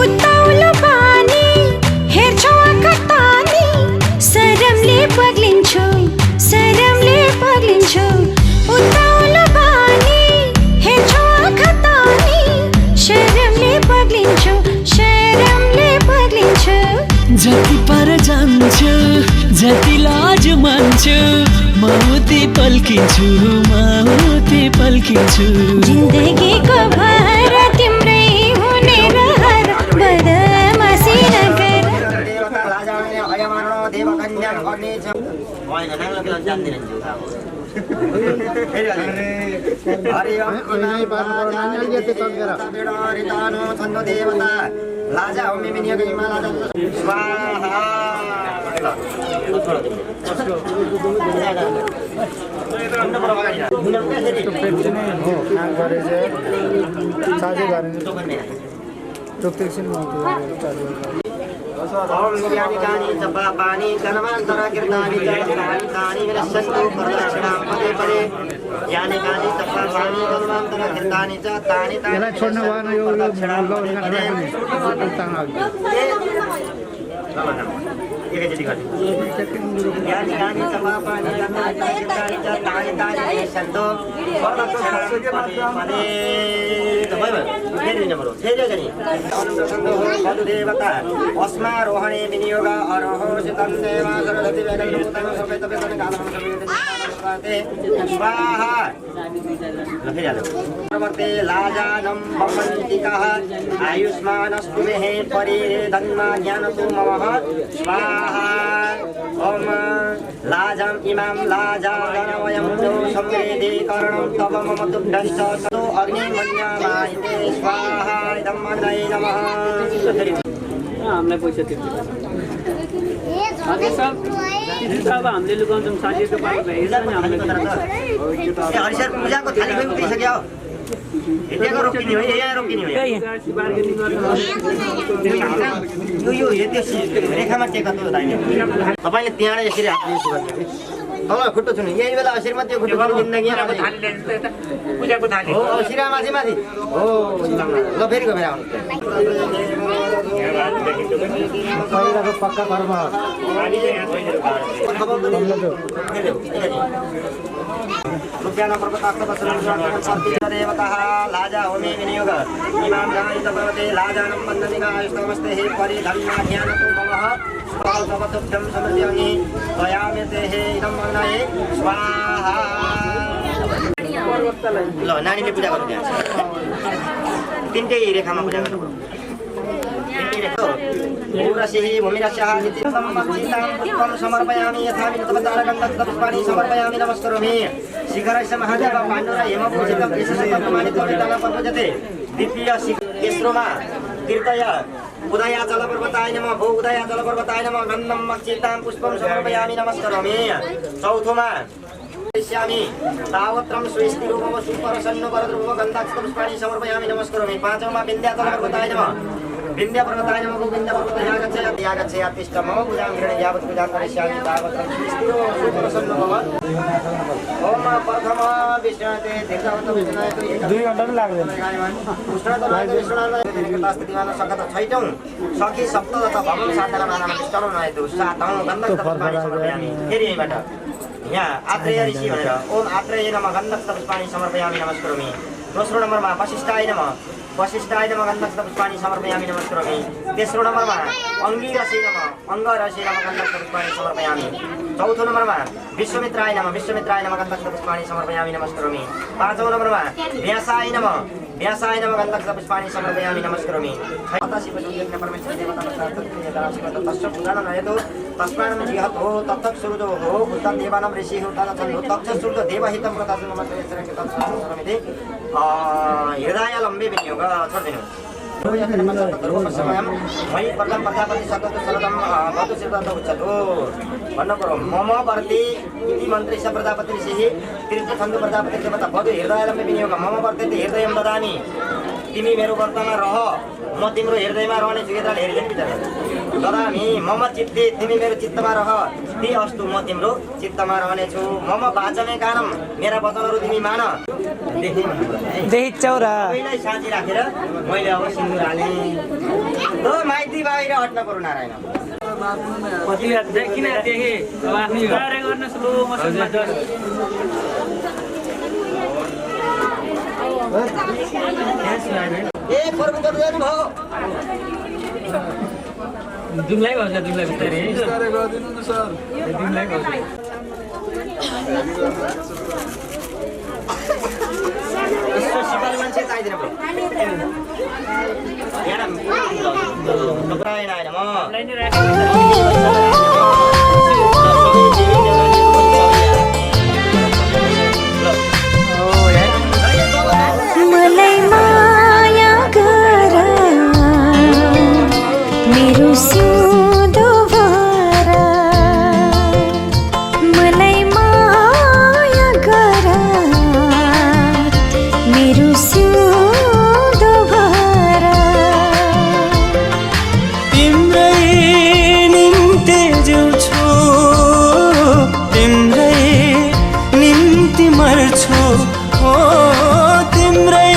उत्ताउलो पानी हेर्छौ आँखा तानी सरमले पग्लिन्छु उत्ताउलो पानी हेर्छौ आँखा तानी शरमले पग्लिन्छु जति पर जान्छु जति लाज मान्छु मौती पल्किन्छु जिन्दगीको भार तिम्रै हुने रहर बदमासी नगर देवता लाजाने अयमानो देवकन्यां अग्निचं मैले नागलो के जान्दिन छु हरि ओम कुनाइ पार्वनानि अलगेते तगेर बेडरितानो छन्नो देवता लाजा ओमि मिनियो गई माला स्वाहा यानि च पापानि कर्मान्तरा कृतानि च तानि विनश्यन्तु प्रदक्षिणां पदे पदे यानि कानि च पापानि कर्मान्तरा कृतानि च तानि छोड्न भएन यो एकैचोटि गर्नु यानि कानि च पापानि कर्मान्तरा कृतानि च तानि विनश्यन्तु प्रदक्षिणां पदे पदे फेरि नम्बर फेरि देवता अस्मारोहणे विनियोग अरोहो सितं देवा सरस्वती वेदनूतं समेत वेदन कालं समेत स्वाहा लखे जालो प्रवर्ते लाजानं भवन्तिकः आयुष्मानस्तु मे परे धन्मा ज्ञानतु ममः स्वाहा ओम लाजम इमाम लाजा गणवयं जो संवेदीकरणं तव मम तुभ्यश्च सतो अग्निमन्यमायते स्वाहा इदं अग्नये नमः। हामीलाई पैसा तिर्नु अब हामीले लुगाउँछौँ साथीको पाएको हेर्छ नि हामीले हरिसर पूजाको थाली पनि उठिसक्यो यतिको रोकिने हो यहाँ रोकिने हो यो रेखामा टेका त हुँदैन तपाईले त्यहाँ यसरी हात युज गर्नु तल खुट्टो छुनु यही बेला यसरी मात्रै खुट्टो छुनु जिन्दगी अब थाली पूजाको थाली हो शिरा माथि माथि हो ल फेरि गएर आउनु पहिलाको पक्का कर्म रुपियाँ देवता लाजा होमे विनियोग इमाम गायित भवते लाजानं वन्दनिका आयुष्टमस्ते हे परिधन्ना ज्ञानतो ममः स्वाहा समृद्ध्यमि त्वयामेते हे इदं मग्नाये स्वाहा। ल नानीले पूजा गर्नु त्यहाँ तिनटै रेखामा पूजा गर्नु समर्पयामि यथा पुष्पाणि समर्पयामि नमस्करोमि शिखरस्य महादेव पाण्डुर हेमपूजितं प्रपूजते द्वितीय तेस्रोमा तीर्थय उदयाचल पर्वताय नमः भो उदयाचल पर्वताय नमः गन्धं मक्षितां पुष्पं समर्पयामि नमस्करोमि चौथोमा तावत्रं स्वेष्टिरूपम सुप्रसन्नो वरद्रूपम गन्धाक्षत पुष्पाणि समर्पयामि नमस्करोमि पाँचौमा विन्ध्याचल पर्वताय नमः विन्ध्य पर्वताय नमः गोविन्द पर्वताय यागच्छया तिष्ठ मम पूजां गृह्ण यावत् पूजां करिष्यामि तावत्रं स्वेष्टिरूपम सुप्रसन्नो भव। ओम प्रथम विष्णुते दीर्घवत विष्णुते 2 घण्टा पनि लाग्दैन कृष्णतनाय विष्णुनाय स्थितिमान सकत छैटौं सखी सप्तदश भवन साधना नाम विष्णु नयतु सातौं गन्धक पुष्पाणि समर्पयामि। फेरि यहीबाट यहाँ आत्रेय ऋषि भनेर ओम आत्रेय नमः गन्धक पुष्पाणि समर्पयामि नमस्करोमि। दोस्रो नम्बरमा वशिष्ठाय नमः गन्धक पुष्पाणि समर्पयामि नमस्करोमि। तेस्रो नम्बरमा अंगिरसे नमः अंगरसे नमः गन्धक पुष्पाणि समर्पयामि। चौथो नम्बरमा विश्वमित्राय नमः गन्धक पुष्पाणि समर्पयामि नमस्करोमि। पाँचौं नम्बरमा व्यासाय नमः गन्धक पुष्पाणि समर्पयामि नमस्करोमि। तस्मानं जिहतो तत्तक सुरजो हो उत्तम देवानां ऋषि हो तत्तछन्दो तत्छ सुरजो देवहितं प्रदासं नमस्ते सर्वमिति हृदय लम्बे विनियोग छोड्दिनु मयि प्रथम प्रजापति सततो सरदम भवतु सिद्धान्त उच्चतो भन्नु पर्यो मम वर्ति इति मन्त्री स प्रजापति ऋषिः तीर्थछन्दो प्रजापति देवता भवतु हृदय लम्बे विनियोग मम वर्ति हृदयं ददामि तिमी मेरो व्रतमा रह म तिम्रो हृदयमा रहने छु यता हेरिदिनु बिचार ददामि मम चित्ते तिमी मेरो चित्तमा रह ती अस्तु म तिम्रो चित्तमा रहने छु मम वाचमे कानम मेरा वचनहरू तिमी मान देही चौरा पहिल्यै साँची राखेर मैले अब सिन्दुर हालेँ ल माइती बाहिर हट्न पर्यो नारायण किन देखे अब आफ्नो कार्य गर्न स्लो मसनमा ए फर्क गर्नु भयो जुमलाई भन्छ जुमलाई बिस्तारै गरिदिनु न सर जुमलाई भन्छ यस्तो सिपालु मान्छे चाहिँदैन ब्रो यहाँ नारायण आएन म मलाई माया गर मेरो सिउँदो भर मलाई माया गर मेरो सिउँदो भर तिम्रै निम्ति जिउँछु तिम्रै निम्ति मर्छु हो तिम्रै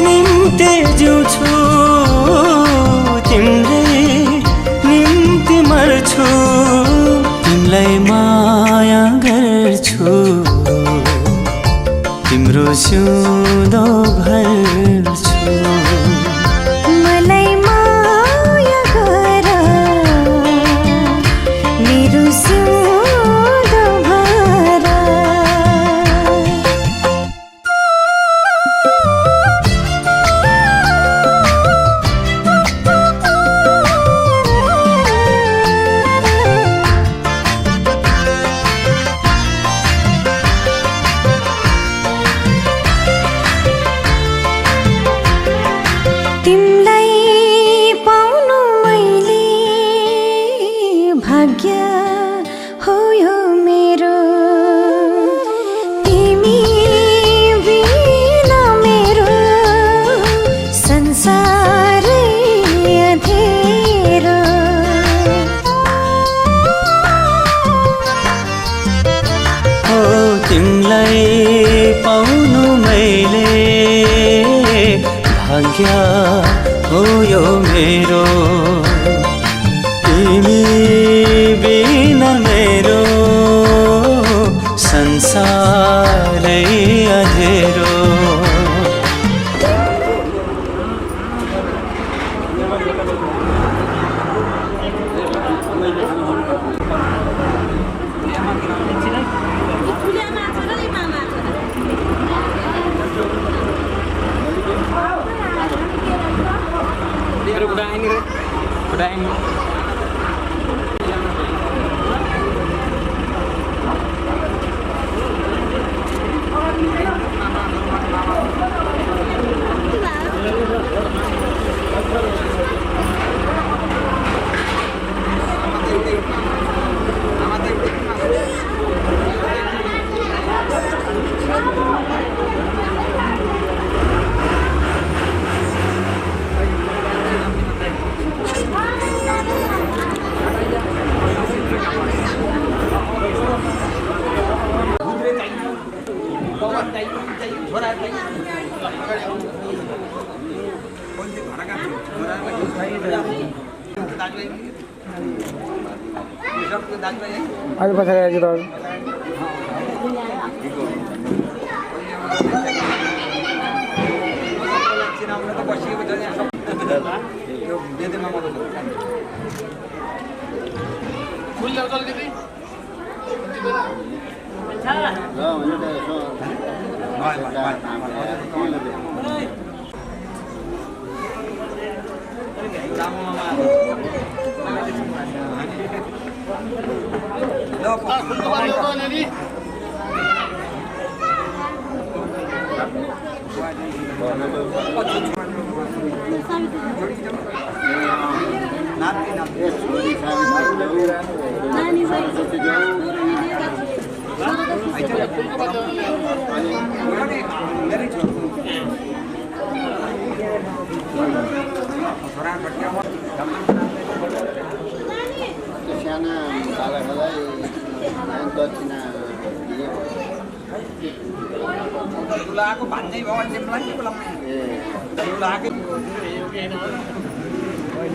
निम्ति जिउँछु तिम्रै निम्ति मर्छु तिमीलाई माया गर्छु तिम्रो सिउँदो भर्छु मलाई माया गर मेरो सिउँदो भर अँधेरो आगे पछाडि आइज त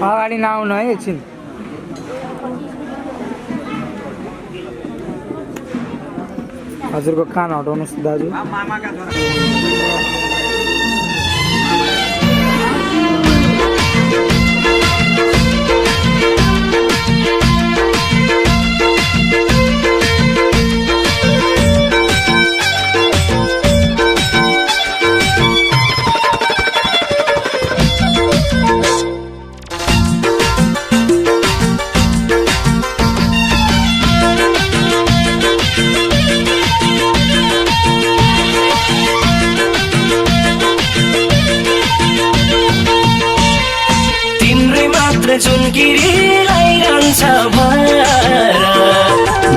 अगाडि नआउनु है एकछिन हजुरको कान हटाउनुहोस् दाजु झुन्किरीलाई रहन्छ भरा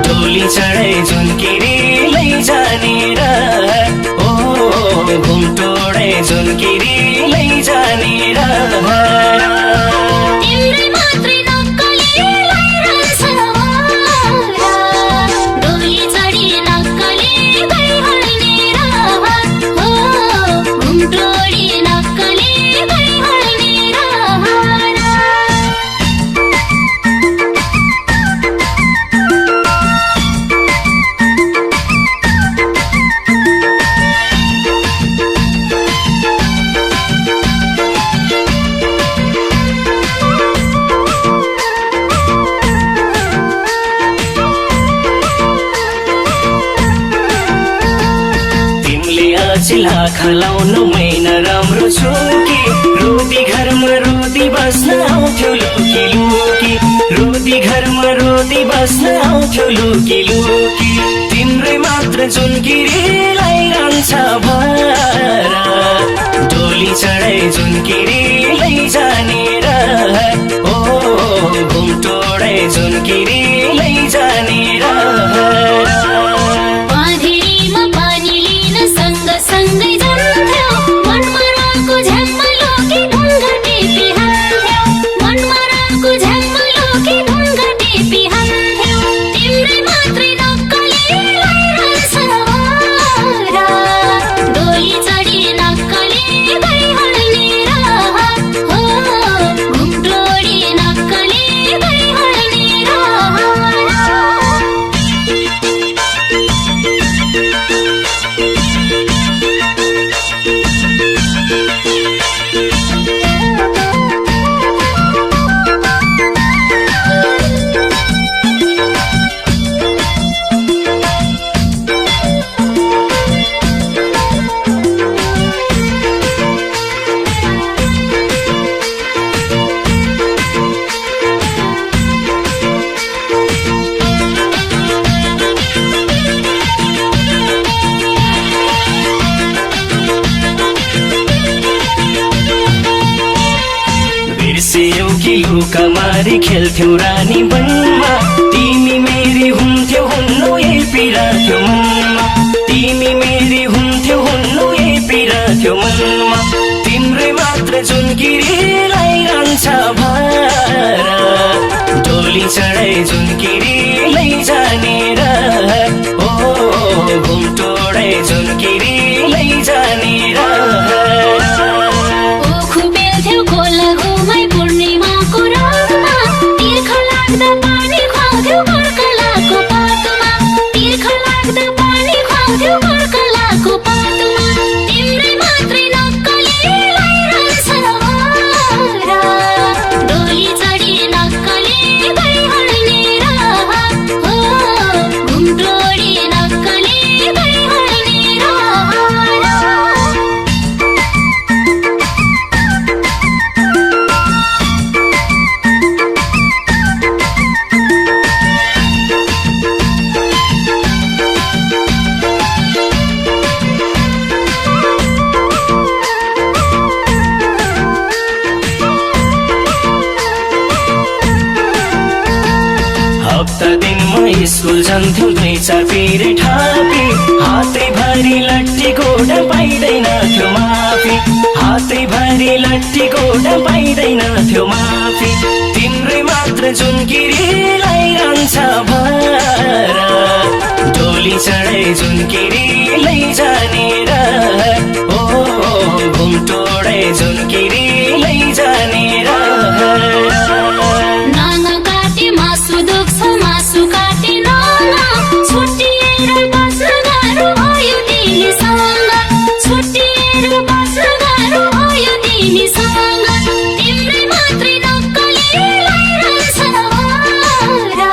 डोली चढाइ झुन्किरीलाई जानेर ओ घुमटोडे झुन्किरीलाई जानेर लाखा लाउनु मैना राम्रो छु कि रोदी घरमा रोदी बस्न आउँथ्यो लुकी लुकी रोदी घरमा रोदी बस्न आउँथ्यो लुकी लुकी तिम्रै मात्र झुन्किरीलाई रहन्छ भरा डोली चढाइ झुन्किरीलाई जानेर ओ घुमटोडे झुन्किरीलाई जानेर सँगै जान्थ्यौ मनमराको झ्याम्मलो कि ढुङ्गा टेपी हाल्थ्यौ मनमराको झ्याम्मलो कि ढुङ्गा टेपी हाल्थ्यौ तिम्रै मात्रै नक्कलीलाई रहन्छ भरा डोली बस्यौ कि लुकामारी खेल्थ्यौ रानी वनमा तिमी मेरी हुन्थ्यौ हुन्नु यही पिराथ्यौ मनमा तिमी मेरी हुन्थ्यौ हुन्नु यही पिराथ्यौ मनमा तिम्रै मात्र जुनकिरीलाई रहन्छ भारा डोली चढाइ जुनकिरीलाई जानेर ओ घुमटोडै जुनकिरीलाई जानेर ओखु बेल्थ्यौ खोला घुमाइ पूर्णिमाको रातमा तिर्ख लाग्दा पानी खुवाउँथ्यौ कर्कलाको पातमा तिर्ख लाग्दा पानी खुवाउँथ्यौ कर्कलाको पातमा तिम्रै मात्रै नक्कलीलाई रहन्छ भारा डोली चढी नक्कली भइहल्ने हो घुमटोडी नक्कली भइहल्ने हप्ता दिनमा स्कुल जान्थ्यौ 2-4 पिरियड हापी हातै भारी लट्ठी गोडा पाइँदैन थियो माफी हातै भारी लट्ठी गोडा पाइँदैन थियो माफी तिम्रै मात्र जुनकिरीलाई रहन्छ भारा डोली चढाइ जुनकिरीलाई जानेर ओ घुमटोडै जुनकिरीलाई जानेर नाङ्गा काटे मासु दुख्छ मासु काटे नाङ्गा छुट्टिएर बस्न गाह्रो भयो तिमीसँग छुट्टिएर बस्न गाह्रो भयो तिमीसँग तिम्रै मात्रै नक्कलीलाई रहन्छ भारा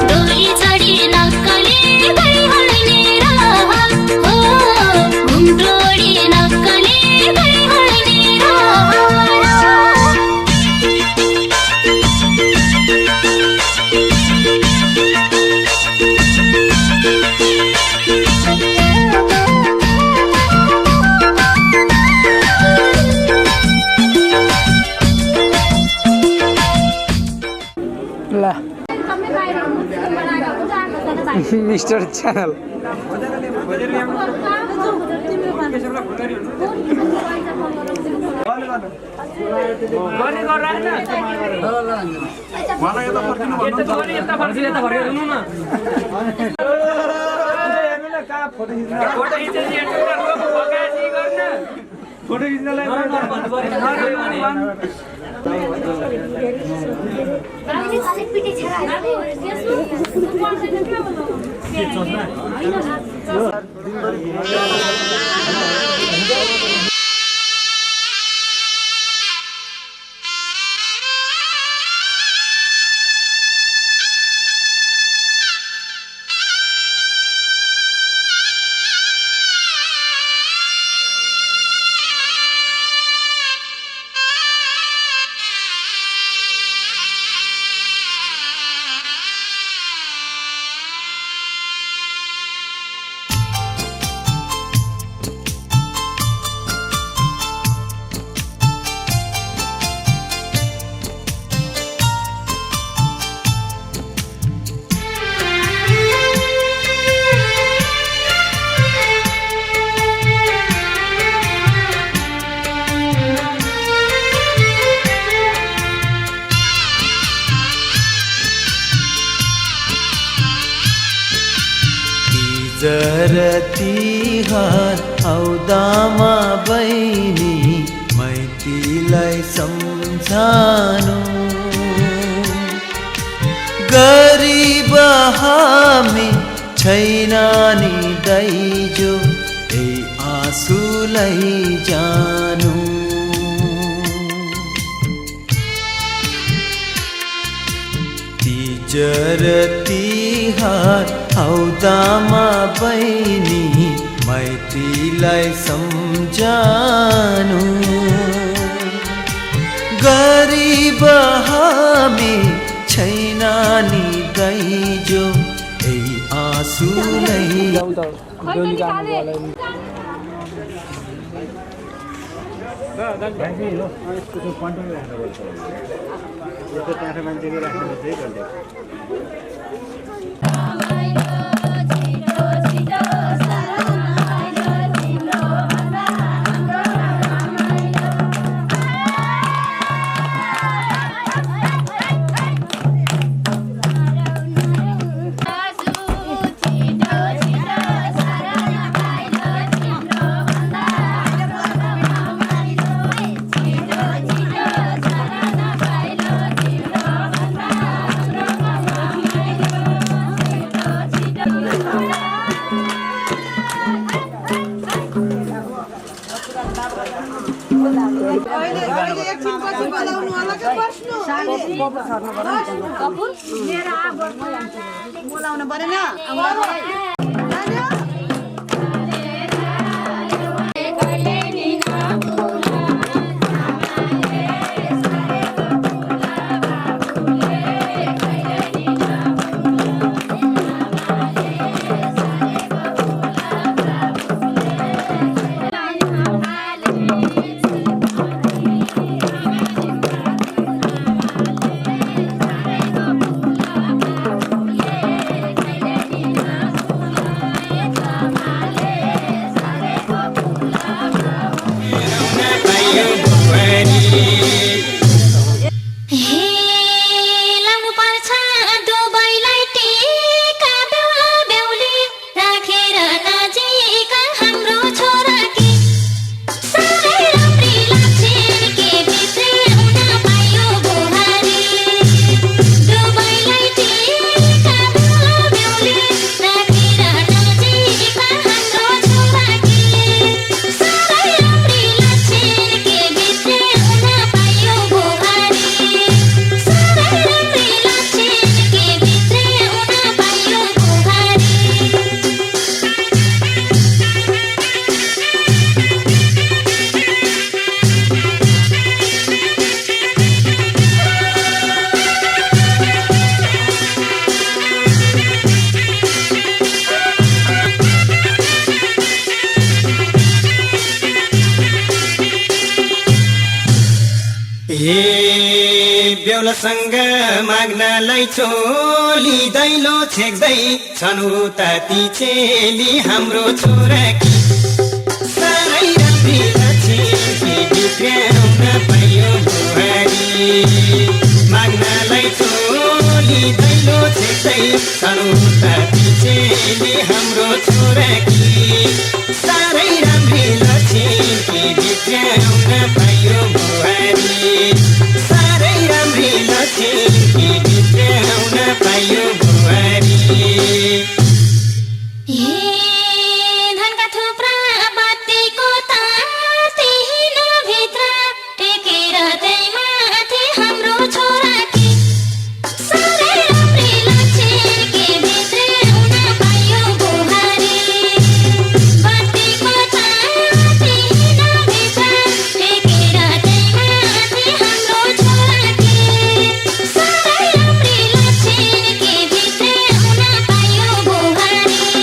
डोली चढी नक्कली भइहल्ने हो घुमटोडी नक्कली भइहल्ने ल तपाईँ बाहिर बनाएको हुन्छ आएको छैन बाहिर मिस्टर च्यानल फोटो खिच्नलाई तिहार आउँदामा बहिनी मैतीलाई सम्झानु गरिब हामी छैन नि दाइजो ए आँसुलाई जानु तिजर तिहार आउँदामा बहिनी मैतीलाई सम्झानु गरिब हामी छैन नि दाइजो ए आँसुलाई यसको चाहिँ कन्टिन्यू राख्नुपर्छ यो त त्यहाँ मान्छेको राख्नु त्यही गर्दै बोलाउनु परेन बेहुलासँग माग्नलाई चोली दैलो छेक्दै छन् उता ती चेली हाम्रो छोराकी साह्रै राम्री लक्ष्मी बिग्र्याउन पायो बुहारी माग्नलाई चोली दैलो छेक्दै छन् उता ती चेली हाम्रो छोराकी साह्रै राम्री लक्ष्मी बिग्र्याउन पायो बुहारी राम्री लक्ष्मी बिग्र्याउन पायो बुहारी धनका थुप्रा बत्तीको ताती भित्र टेकेर त्यही माथि हाम्रो छोराकी साह्रै राम्री लक्ष्मी बिग्र्याउन पायो बुहारी बत्तीको ताती भित्र टेकेर त्यही माथि हाम्रो छोराकी साह्रै राम्री लक्ष्मी बिग्र्याउन पायो बुहारी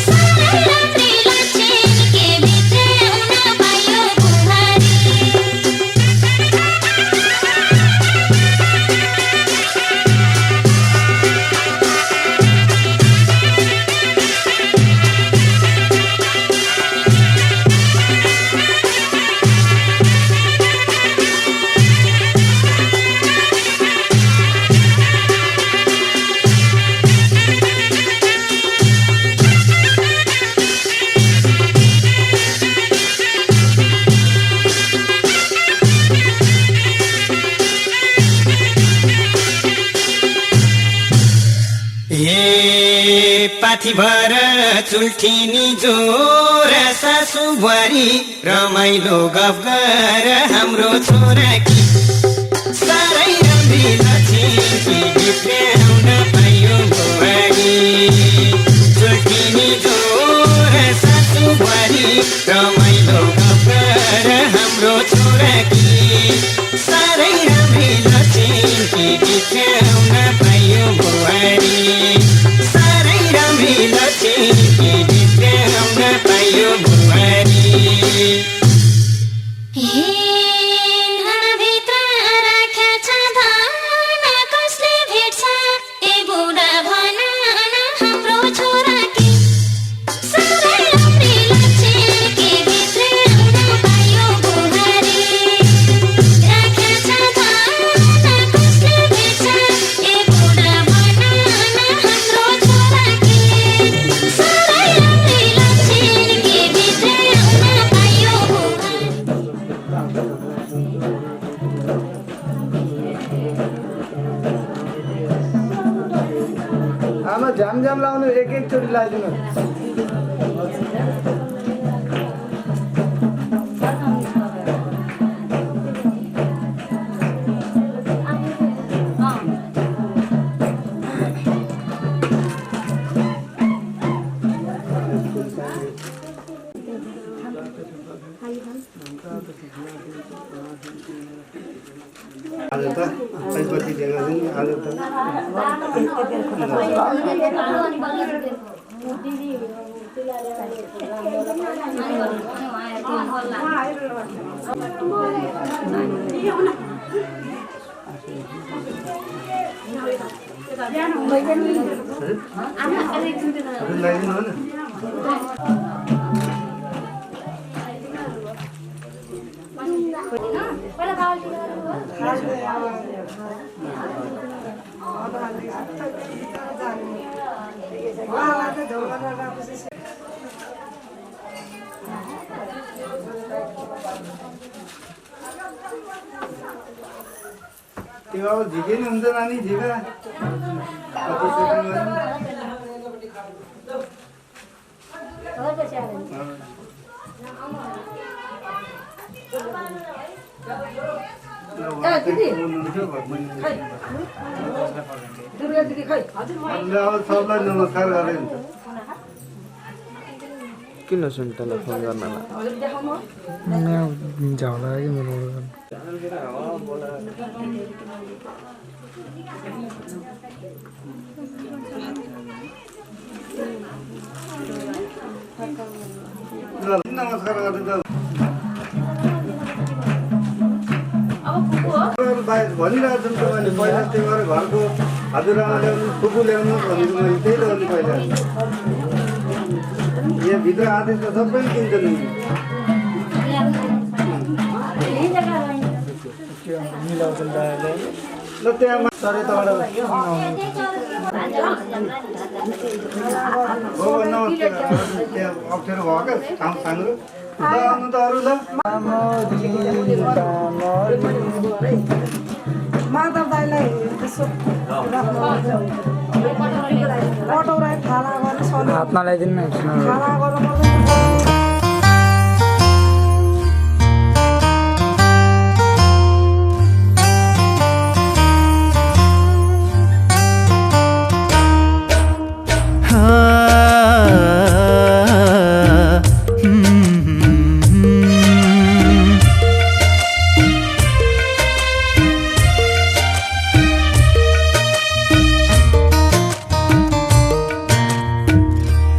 साह्रै राम्री लक्ष्मी बिग्र्याउन पायो बुहारी पाथी भर चुल्ठिनी जोर सासु बुहारी रमाइलो गफ गर हाम्रो छोराकी साह्रै राम्री लक्ष्मी बिग्र्याउन पायो बुहारी चुल्ठिनी जोर सासु बुहारी रमाइलो गफ गर हाम्रो छोराकी साह्रै राम्री लक्ष्मी बिग्र्याउन पायो बुहारी साह्रै राम्री लक्ष्मी बिग्र्याउन पायो बुहारी आमा झ्याम लाउनु एक एकचोटि लगाइदिनु आज त पैपति दिएर पनि आज त त्यो अब झिके नि हुन्छ नानी झिका सबलाई नमस्कार गरे हुन्छ किन सुन्तला फोन गर्नला झगडा कि मेरो नमस्कार गरेर भनिरहेको छु तपाईँले पहिला त्यो गरेर घरको हजुरआमा ल्याउनु फुपू ल्याउनु भनेको मैले त्यही ल्याउनु पहिला यहाँभित्र आदेश त सबै किन्छ नि ल त्यहाँ सरी तपाईँलाई हो त्यहाँ अप्ठ्यारो भयो क्या ठाउँ सानो ल आउनु त अरू ल माधव दाईलाई यसो कटौरा खाना गर्नु हातमा ल्याइदिनु न खाना गर्नु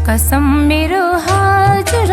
कसम मेरो हजुर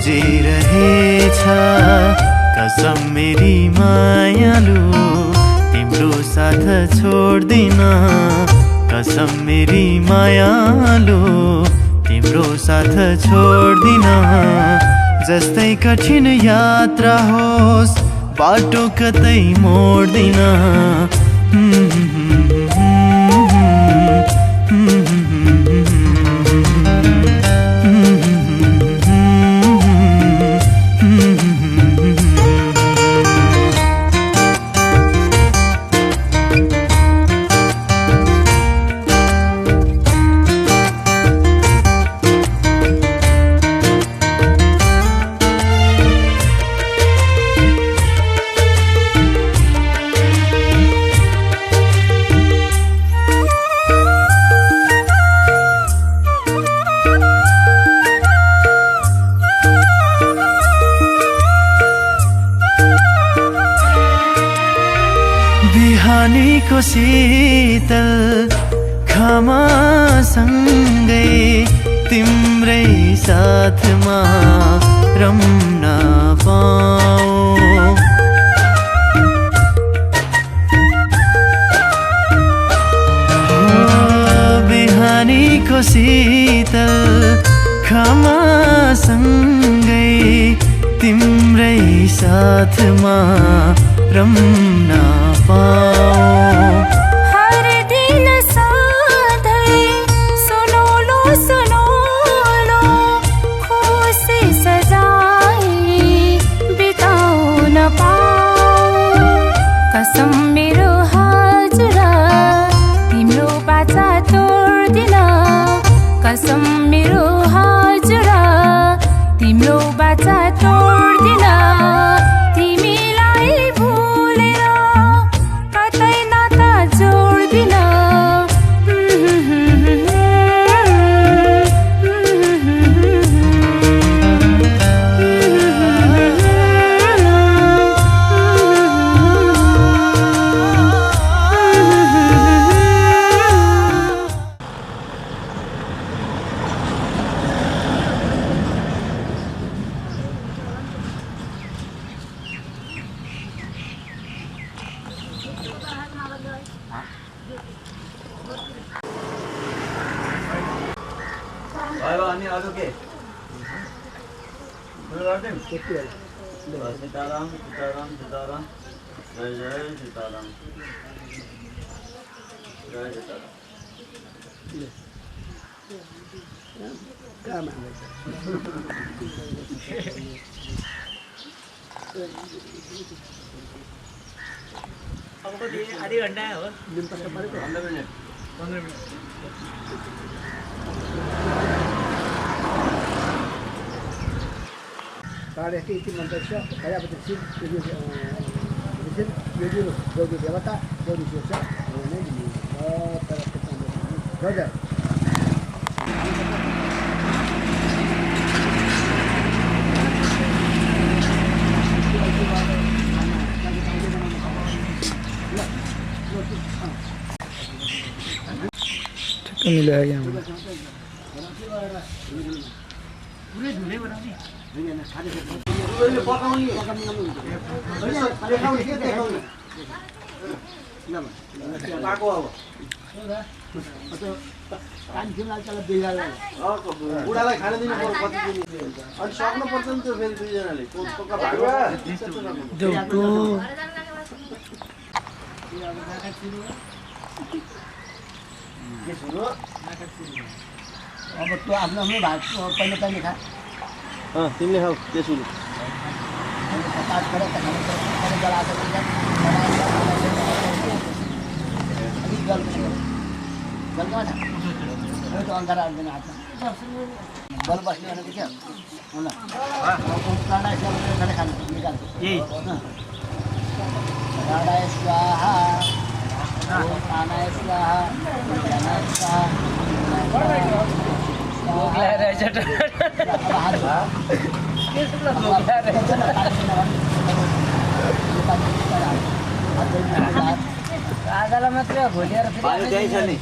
खोजिरहेछ कसम मेरी मायालु तिम्रो साथ छोड्दिन कसम मेरी मायालु तिम्रो साथ छोड्दिन जस्तै कठिन यात्रा होस् बाटो कतै मोड्दिन बिहानीको शीतल घामसँगै तिम्रै साथमा रम्न पाऊँ बिहानीको शीतल घामसँगै तिम्रै साथमा रम्न पाऊँ हर दिन सधैँ सुनौलो सुनौलो खुसी सजाई बिताउन पाऊँ कसम मेरो हजुर तिम्रो बाचा तोड्दिन कसम मेरो हजुर तिम्रो बाचा तोड्दिन तिमीलाई भुलेर कतै नाता जोड्दिन भयो अनि अरू के गर्दैम सीताराम सीताराम सीताराम जय जय सीताराम जय सीताराम आधी घंटा हो 15 minute Saudara itu manusia, saya betul betul jadi dewata, jadi sosial, ini terus मिलेगा बुढालाई खान दिनु पर्यो कति दिन अनि सक्नु पर्छ नि त्यो फेरि दुईजनाले अब तँ आफ्नो आफ्नो भाग पहिला पहिला खा तिमीले खाऊ त्यसो बल बस्ने भनेको क्या स्वाहा प्राणाय स्वाहा आधालाई मात्रै घोलिएर त्यही छ नि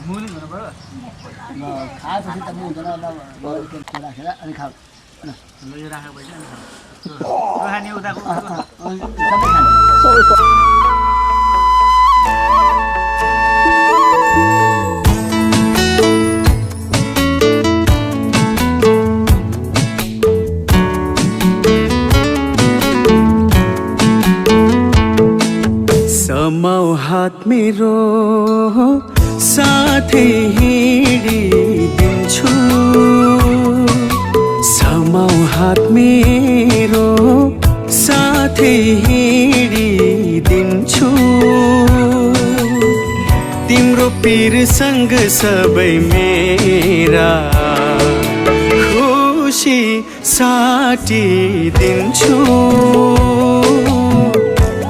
मुनि हुनु पर्यो खाएपछि त मुनि राखेर अनि खाऊ यो राखेर पैसा अनि खाऊ खाने उताको समाऊ हात मेरो साथै हिँडिदिन्छु समाऊ हात मेरो साथै हिँडिदिन्छु तिम्रो पिरसँग सबै मेरा खुसी साटिदिन्छु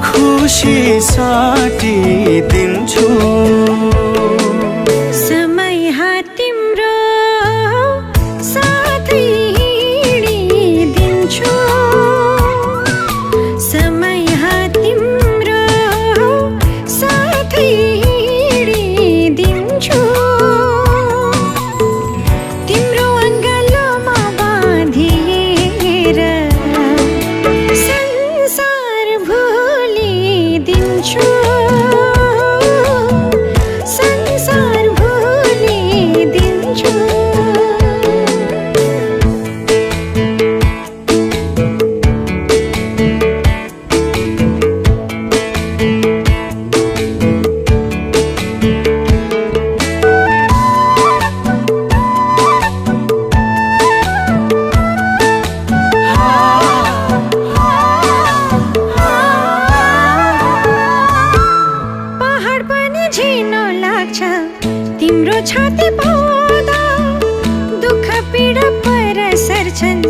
खुसी साटिदिन्छु समय हात तिम्रो साथै हिँडिदिन्छु समय हात तिम्रो साथै हिँडिदिन्छु तिम्रो अङ्गालोमा बाँधिएर संसार भुलिदिन्छु संसार भुलिदिन्छु पहाड पनि झिनो लाग्छ तिम्रो छाती पाउँदा दुःख पीडा पर सर्छन्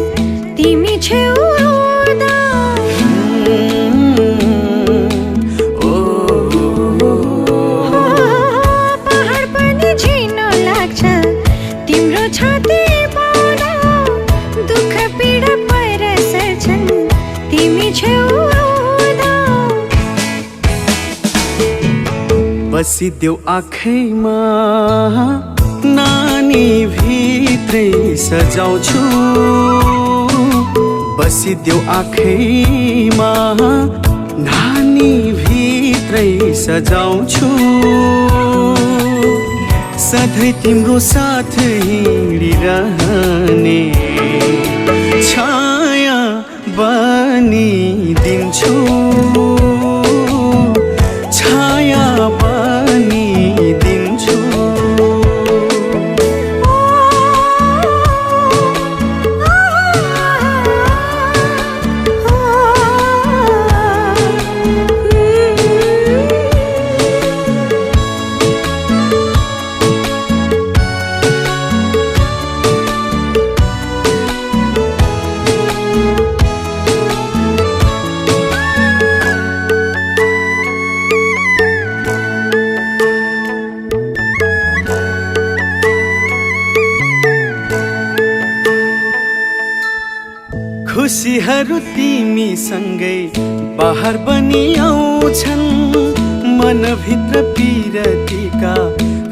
तिमी छेउ आउँदा पहाड पनि झिनो लाग्छ तिम्रो छाती पाउँदा दुःख पीडा पर सर्छन् तिमी छेउ आउँदा बसिदेऊ आँखैमा नानी भित्रै सजाउँछु बसिदेऊ आँखैमा नानी भित्रै सजाउँछु सधैँ तिम्रो साथ हिँडिरहने छाया बनिदिन्छु छाया बनिदिन्छु खुसीहरू तिमीसँगै बाहर बनि आउँछन् मनभित्र पिरतीका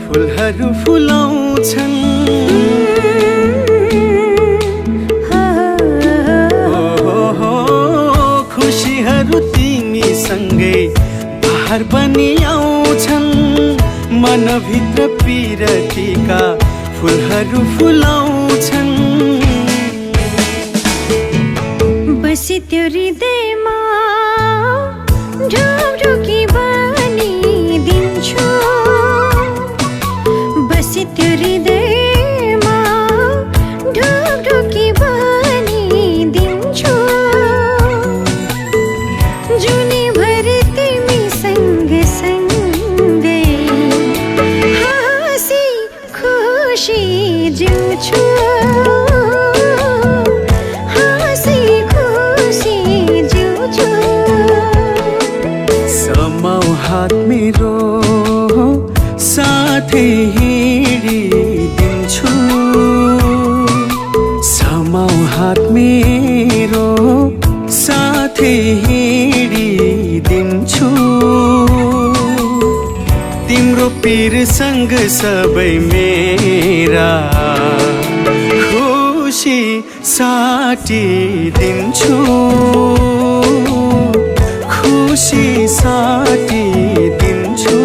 फुलहरू फुलाउँछन् खुसीहरू तिमीसँगै बाहर बनि आउँछन् मनभित्र पिरतीका फुलहरू फुलाउँछन् बसी त्यो हृदयमा ढुकढुकी बनिदिन्छु बसी त्यो हृदयमा ढुकढुकी बनिदिन्छु जुनीभर तिमी सँगसँगै हाँसी खुसी जिउँछु हात मेरो साथै हिँडिदिन्छु समाऊ हात मेरो साथै हिँडिदिन्छु तिम्रो पिरसँग सबै मेरा खुसी साटिदिन्छु, खुसी साटिदिन्छु।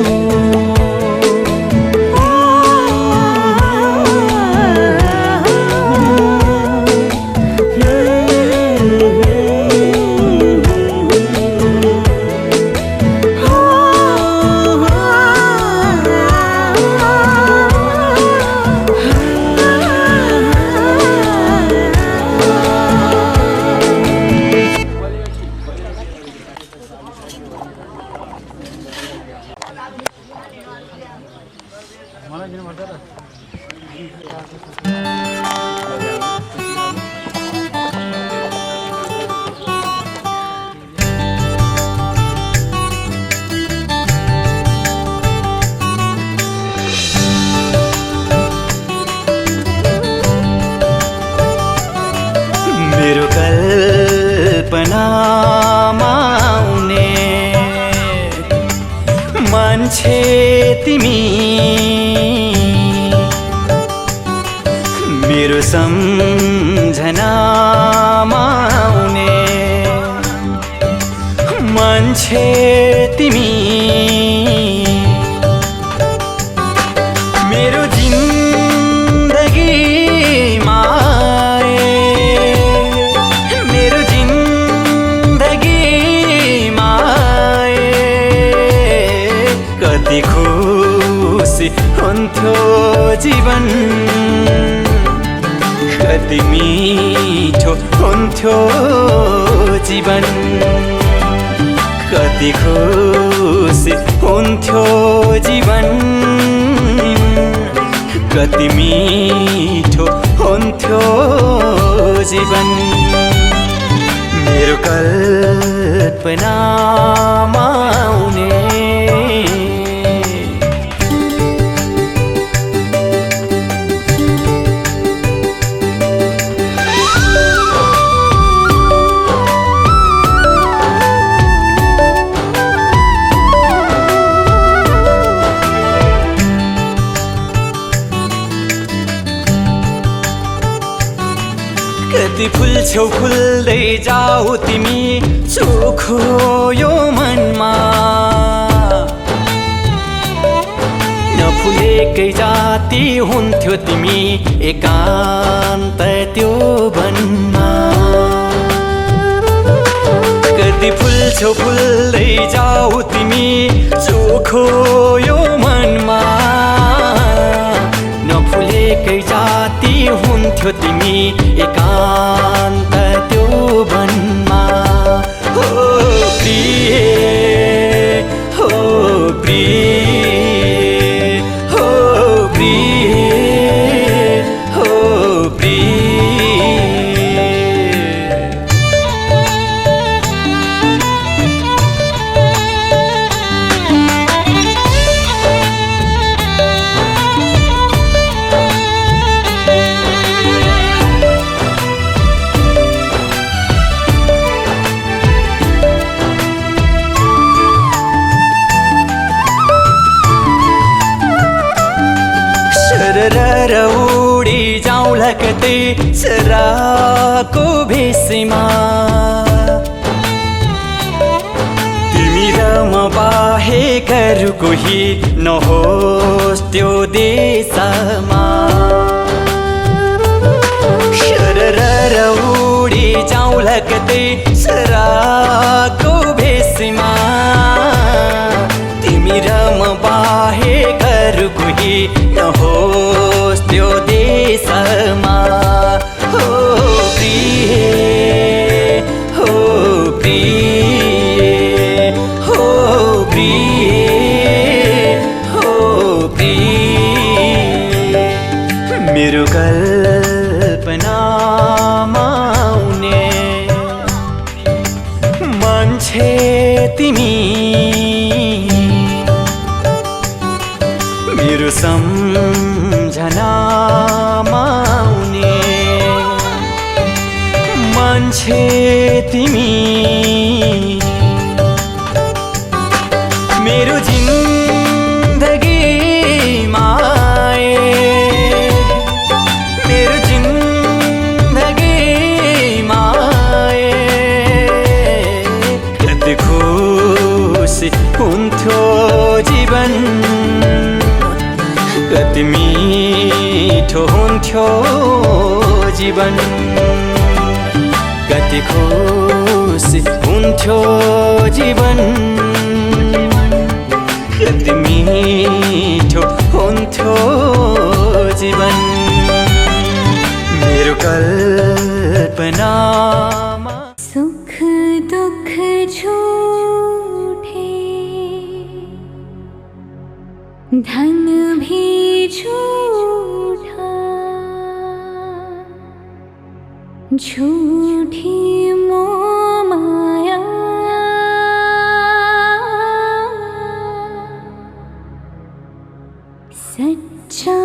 मेरो कल्पनामा आउने मान्छे तिमी, मेरो सम्झनामा आउने मान्छे तिमी, मेरो जिन्दगीमा मेरो जिन्दगीमा कति खुसी हुन्थ्यो जीवन, कति मिठो हुन्थ्यो जीवन, कति खुसी हुन्थ्यो जीवन, कति मिठो हुन्थ्यो जीवन। मेरो कल्पनामा आउने कति फुल छेउ फुल्दै जाऊ तिमी, चोखो यो मनमा नफुलेकै जाति हुन्थ्यो तिमी, एकान्त त्यो वनमा। कति फुल छेउ फुल्दै जाऊ तिमी, चोखो यो मनमा नफुलेकै जाति हुन्थ्यो तिमी, एकान्त त्यो वनमा। हो प्रिय, हो प्रिय, हो प्रिय, हो प्रिय। सरर उडी जाउँला कतै सराको भेषमा, तिमी र म बाहेक अरू कोही नहोस् त्यो देशमा। सरर उडी जाउँला कतै सराको भेषमा, तिमी र म बाहेक अरू कोही नहोस् त्यो देशमा। हो प्रिय, हो प्रिय, हो प्रिय, हो प्रिय। मेरो कल्पनामा आउने मान्छे तिमी, मेरो सम्झनामा आउने मान्छे तिमी, मेरो जिन्दगी कति मिठो हुन्थ्यो जीवन कति खुसी हुन्थ्यो जीवन कति मिठो हुन्थ्यो जीवन मेरो कल्पनामा सुख दुख झूठे धन भी झूठा झूठी मोह माया सच्चा